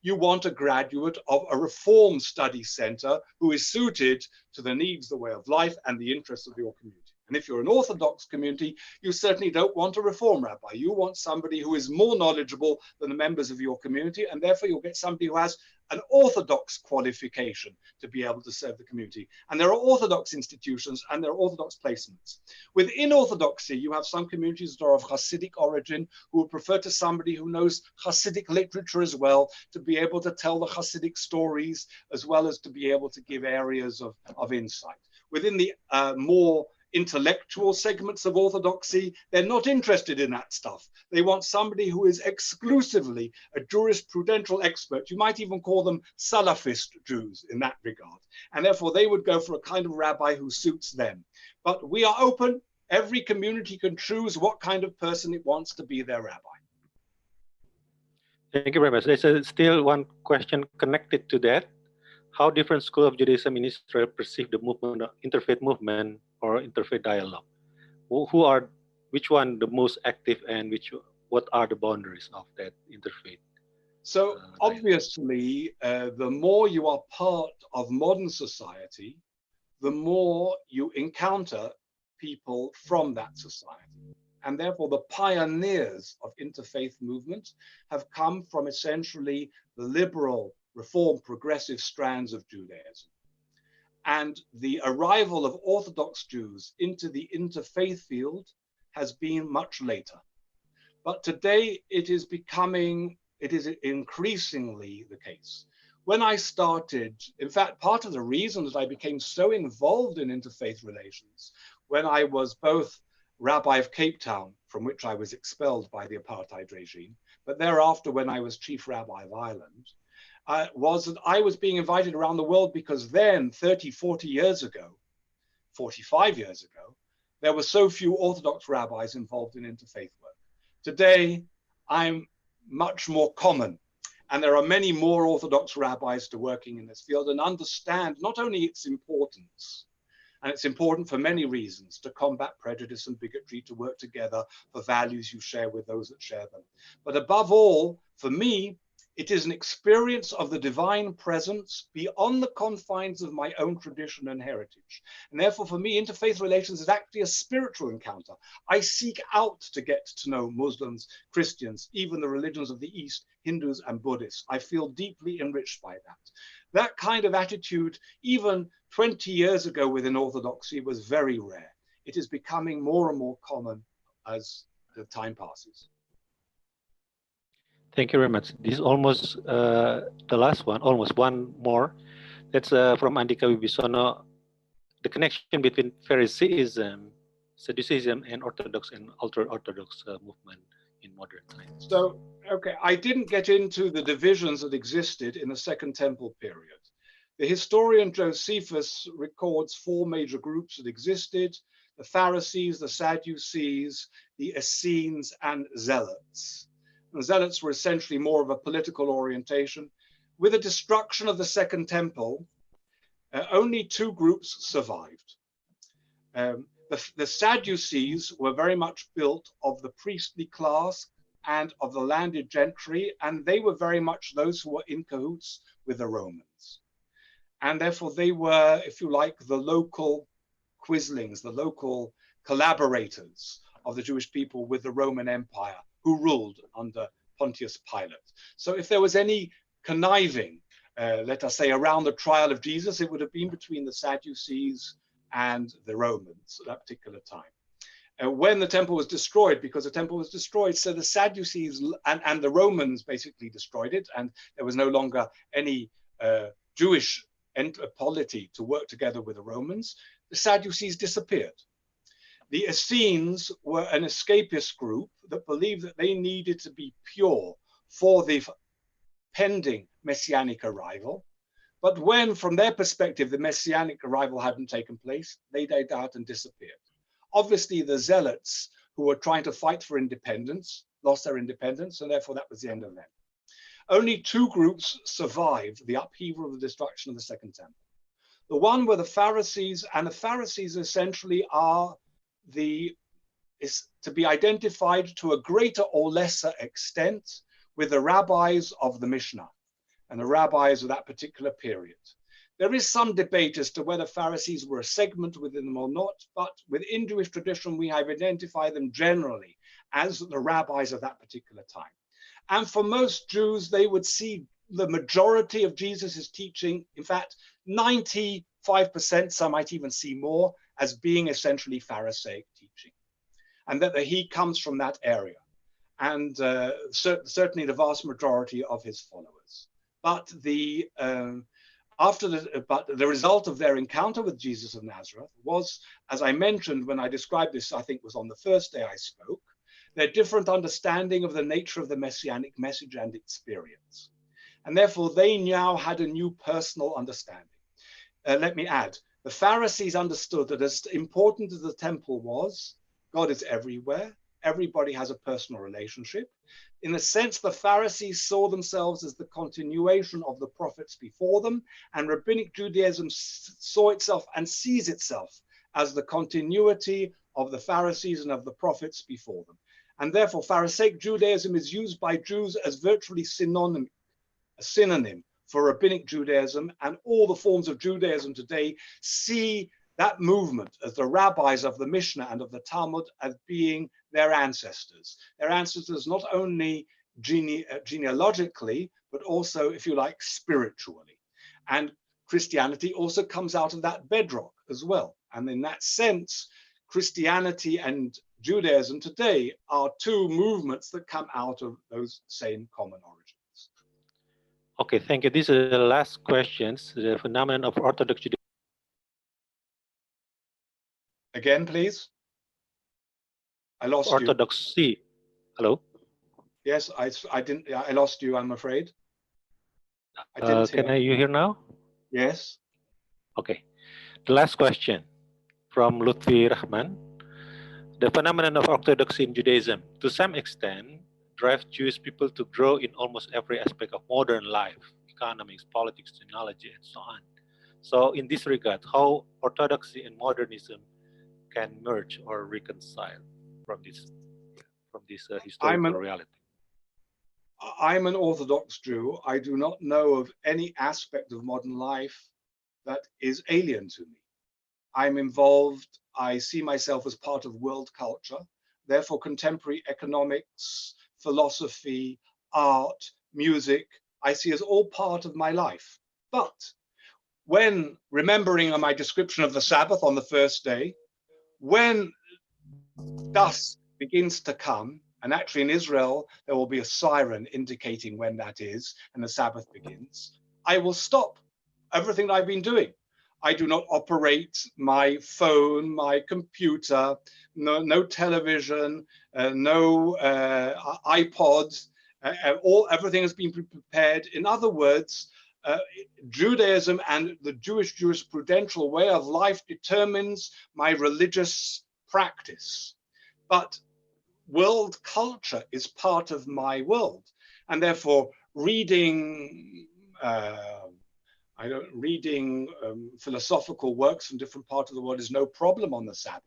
You want a graduate of a Reform study center who is suited to the needs, the way of life, and the interests of your community. And if you're an Orthodox community, you certainly don't want a Reform rabbi. You want somebody who is more knowledgeable than the members of your community, and therefore you'll get somebody who has an Orthodox qualification to be able to serve the community. And there are Orthodox institutions and there are Orthodox placements. Within Orthodoxy, you have some communities that are of Hasidic origin who would prefer to somebody who knows Hasidic literature as well, to be able to tell the Hasidic stories, as well as to be able to give areas of insight. Within the more intellectual segments of Orthodoxy, they're not interested in that stuff. They want somebody who is exclusively a jurisprudential expert. You might even call them Salafist Jews in that regard. And therefore, they would go for a kind of rabbi who suits them. But we are open. Every community can choose what kind of person it wants to be their rabbi. Thank you very much. There's still one question connected to that. How different schools of Judaism in Israel perceive the movement, interfaith movement or interfaith dialogue? Which one the most active, and what are the boundaries of that interfaith So Right. obviously, the more you are part of modern society, the more you encounter people from that society. And therefore, the pioneers of interfaith movement have come from essentially the liberal, reform, progressive strands of Judaism. And the arrival of Orthodox Jews into the interfaith field has been much later. But today it is increasingly the case. When I started, in fact, part of the reason that I became so involved in interfaith relations, when I was both Rabbi of Cape Town, from which I was expelled by the apartheid regime, but thereafter when I was Chief Rabbi of Ireland, was that I was being invited around the world because then, 30, 40 years ago, 45 years ago, there were so few Orthodox rabbis involved in interfaith work. Today, I'm much more common, and there are many more Orthodox rabbis to working in this field and understand not only its importance, and it's important for many reasons, to combat prejudice and bigotry, to work together for values you share with those that share them. But above all, for me, it is an experience of the divine presence beyond the confines of my own tradition and heritage. And therefore, for me, interfaith relations is actually a spiritual encounter. I seek out to get to know Muslims, Christians, even the religions of the East, Hindus and Buddhists. I feel deeply enriched by that. That kind of attitude, even 20 years ago within Orthodoxy, was very rare. It is becoming more and more common as the time passes. Thank you very much. This is almost the last one, almost one more. That's from Andika Wibisono. The connection between Phariseeism, Sadduceeism, and Orthodox and ultra-Orthodox movement in modern times. So, okay, I didn't get into the divisions that existed in the Second Temple period. The historian Josephus records four major groups that existed: the Pharisees, the Sadducees, the Essenes, and Zealots. The Zealots were essentially more of a political orientation. With the destruction of the Second Temple, only two groups survived. The Sadducees were very much built of the priestly class and of the landed gentry, and they were very much those who were in cahoots with the Romans. And therefore they were, if you like, the local quislings, the local collaborators of the Jewish people with the Roman Empire, who ruled under Pontius Pilate. So if there was any conniving, let us say, around the trial of Jesus, it would have been between the Sadducees and the Romans at that particular time. When the temple was destroyed, because the temple was destroyed, so the Sadducees and the Romans basically destroyed it, and there was no longer any Jewish polity to work together with the Romans, the Sadducees disappeared. The Essenes were an escapist group that believed that they needed to be pure for the pending messianic arrival. But when, from their perspective, the messianic arrival hadn't taken place, they died out and disappeared. Obviously, the Zealots, who were trying to fight for independence, lost their independence, and therefore that was the end of them. Only two groups survived the upheaval of the destruction of the Second Temple. The one were the Pharisees, and the Pharisees essentially is to be identified to a greater or lesser extent with the rabbis of the Mishnah and the rabbis of that particular period. There is some debate as to whether Pharisees were a segment within them or not, but within Jewish tradition, we have identified them generally as the rabbis of that particular time. And for most Jews, they would see the majority of Jesus's teaching, in fact, 95%, some might even see more, as being essentially Pharisaic teaching, and that he comes from that area, and certainly the vast majority of his followers. But the result of their encounter with Jesus of Nazareth was, as I mentioned when I described this, I think was on the first day I spoke, their different understanding of the nature of the messianic message and experience. And therefore, they now had a new personal understanding. Let me add, the Pharisees understood that as important as the temple was, God is everywhere. Everybody has a personal relationship. In a sense, the Pharisees saw themselves as the continuation of the prophets before them, and Rabbinic Judaism saw itself and sees itself as the continuity of the Pharisees and of the prophets before them. And therefore, Pharisaic Judaism is used by Jews as virtually a synonym for Rabbinic Judaism, and all the forms of Judaism today see that movement as the rabbis of the Mishnah and of the Talmud as being their ancestors not only genealogically, but also, if you like, spiritually. And Christianity also comes out of that bedrock as well. And in that sense, Christianity and Judaism today are two movements that come out of those same common origins. Okay, thank you. These are the last questions. The phenomenon of Orthodox Judaism. Again, please. I lost Orthodoxy. Hello? Yes, I didn't. I lost you, I'm afraid. I didn't hear. You hear now? Yes. Okay. The last question from Lutfi Rahman. The phenomenon of orthodoxy in Judaism, to some extent, drives Jewish people to grow in almost every aspect of modern life, economics, politics, technology, and so on. So in this regard, how orthodoxy and modernism can merge or reconcile from this historical reality? I'm an Orthodox Jew. I do not know of any aspect of modern life that is alien to me. I'm involved. I see myself as part of world culture. Therefore, contemporary economics, philosophy, art, music, I see as all part of my life. But when remembering my description of the Sabbath on the first day, when dusk begins to come, and actually in Israel, there will be a siren indicating when that is, and the Sabbath begins, I will stop everything that I've been doing. I do not operate my phone, my computer, no television, no iPods. Everything has been prepared. In other words, Judaism and the Jewish jurisprudential way of life determines my religious practice. But world culture is part of my world. And therefore, reading philosophical works from different parts of the world is no problem on the Sabbath.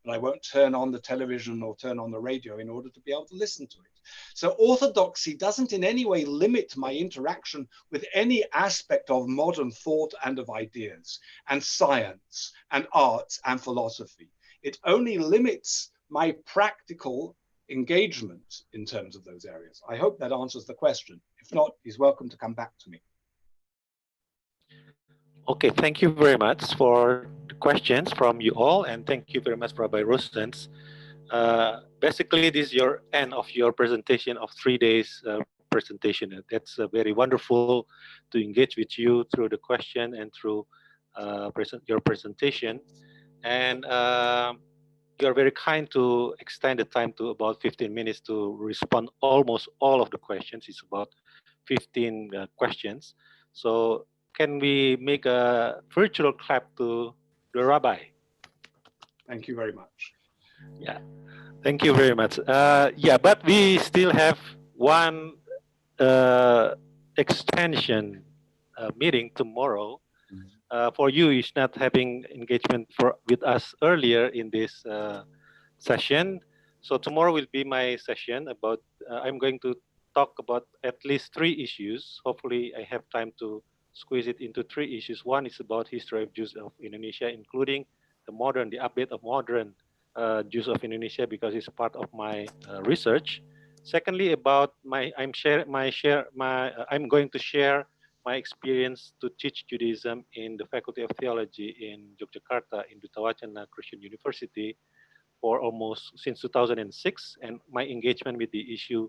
But I won't turn on the television or turn on the radio in order to be able to listen to it. So orthodoxy doesn't in any way limit my interaction with any aspect of modern thought and of ideas and science and arts and philosophy. It only limits my practical engagement in terms of those areas. I hope that answers the question. If not, he's welcome to come back to me. Okay, thank you very much for the questions from you all, and thank you very much, Rabbi Rostens. Basically, this is your end of your presentation of 3 days presentation. That's very wonderful to engage with you through the question and through your presentation. And you're very kind to extend the time to about 15 minutes to respond almost all of the questions. It's about 15 questions. So can we make a virtual clap to the rabbi? Thank you very much. Yeah, thank you very much. Yeah, but we still have one extension meeting tomorrow. For you, is not having engagement with us earlier in this session. So tomorrow will be my session about, I'm going to talk about at least 3 issues. Hopefully I have time to squeeze it into 3 issues. One is about history of Jews of Indonesia, including the update of modern Jews of Indonesia, because it's part of my research. Secondly, about I'm going to share my experience to teach Judaism in the Faculty of Theology in Yogyakarta in Duta Wacana Christian University for almost since 2006, and my engagement with the issue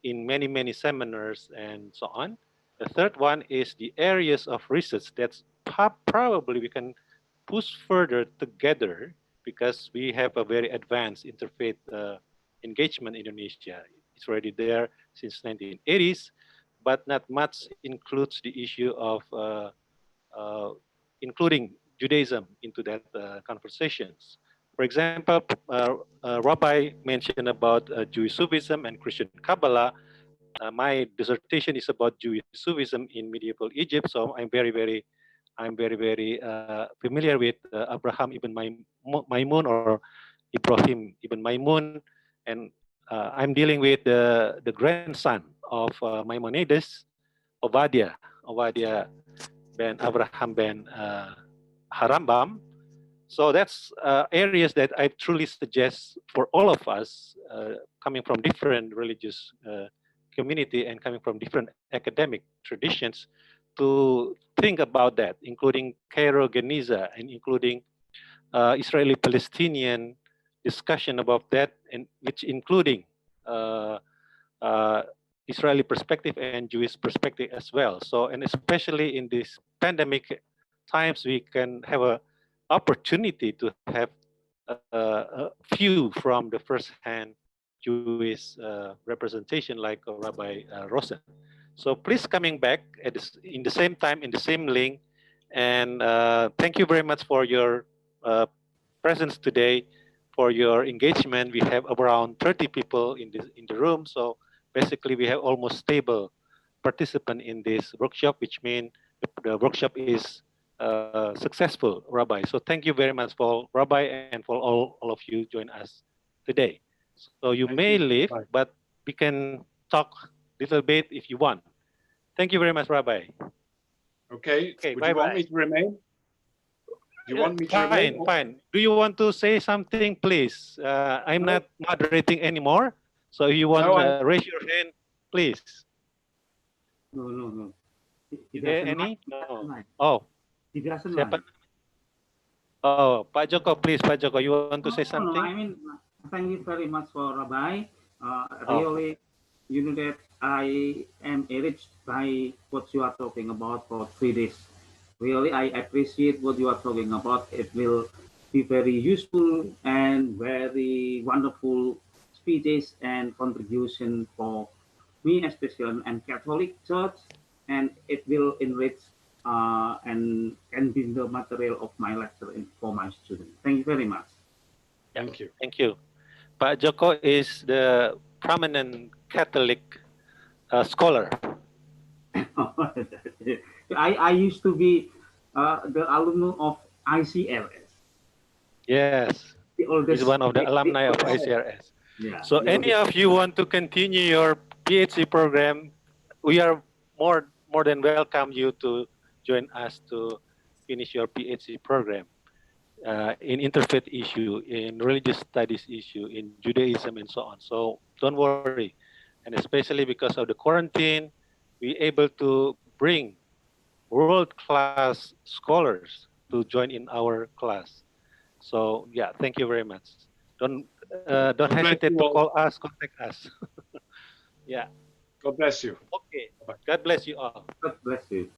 in many seminars and so on. The third one is the areas of research that probably we can push further together, because we have a very advanced interfaith engagement in Indonesia. It's already there since 1980s, but not much includes the issue of including Judaism into that conversations. For example, Rabbi mentioned about Jewish Sufism and Christian Kabbalah. My dissertation is about Jewish Sufism in medieval Egypt, so I'm very familiar with Abraham ibn Maimun or Ibrahim ibn Maimun, and I'm dealing with the grandson of Maimonides, Obadiah ben Abraham ben Harambam. So that's areas that I truly suggest for all of us coming from different religious community and coming from different academic traditions to think about that, including Cairo Geniza and including Israeli-Palestinian discussion about that, and which including uh, uh, Israeli perspective and Jewish perspective as well. So, and especially in this pandemic times, we can have a opportunity to have a view from the first-hand Jewish representation, like Rabbi Rosen. So please coming back at this, in the same time in the same link, and thank you very much for your presence today, for your engagement. We have around 30 people in the room, so basically we have almost stable participant in this workshop, which means the workshop is successful, Rabbi. So thank you very much for Rabbi and for all of you join us today. So you Thank may you. leave, Bye. but we can talk a little bit if you want. Thank you very much, Rabbi. Okay. Okay, Would you want bye-bye. me to remain? Do you want me to remain? Fine, fine. Do you want to say something, please? I'm No, not moderating anymore. So if you want no, to raise your hand, please. No, no, no. He Is there doesn't like. any? He doesn't No. like. Oh, He doesn't siapa? like. Oh, Pak Joko, please, Pak Joko, you want to say No, no. something? I mean, thank you very much for Rabbi. Oh, Really, you know that I am enriched by what you are talking about for 3 days. Really, I appreciate what you are talking about. It will be very useful and very wonderful speeches and contribution for me, especially and Catholic Church, and it will enrich and can be the material of my lecture for my students. Thank you very much. yeah. thank you. Thank you. Pak Joko is the prominent Catholic scholar. I used to be the alumni of ICLS, Yes, the he's oldest, one of the the alumni of oldest, ICRS. yeah, So the any oldest. of you want to continue your PhD program, we are more than welcome you to join us to finish your PhD program in interfaith issue, in religious studies issue, in Judaism, and so on. So don't worry, and especially because of the quarantine, we able to bring world-class scholars to join in our class. So yeah, thank you very much. Don't God bless hesitate you to all. call us, contact us. Yeah. God bless you. Okay. Bye. God bless you all. God bless you.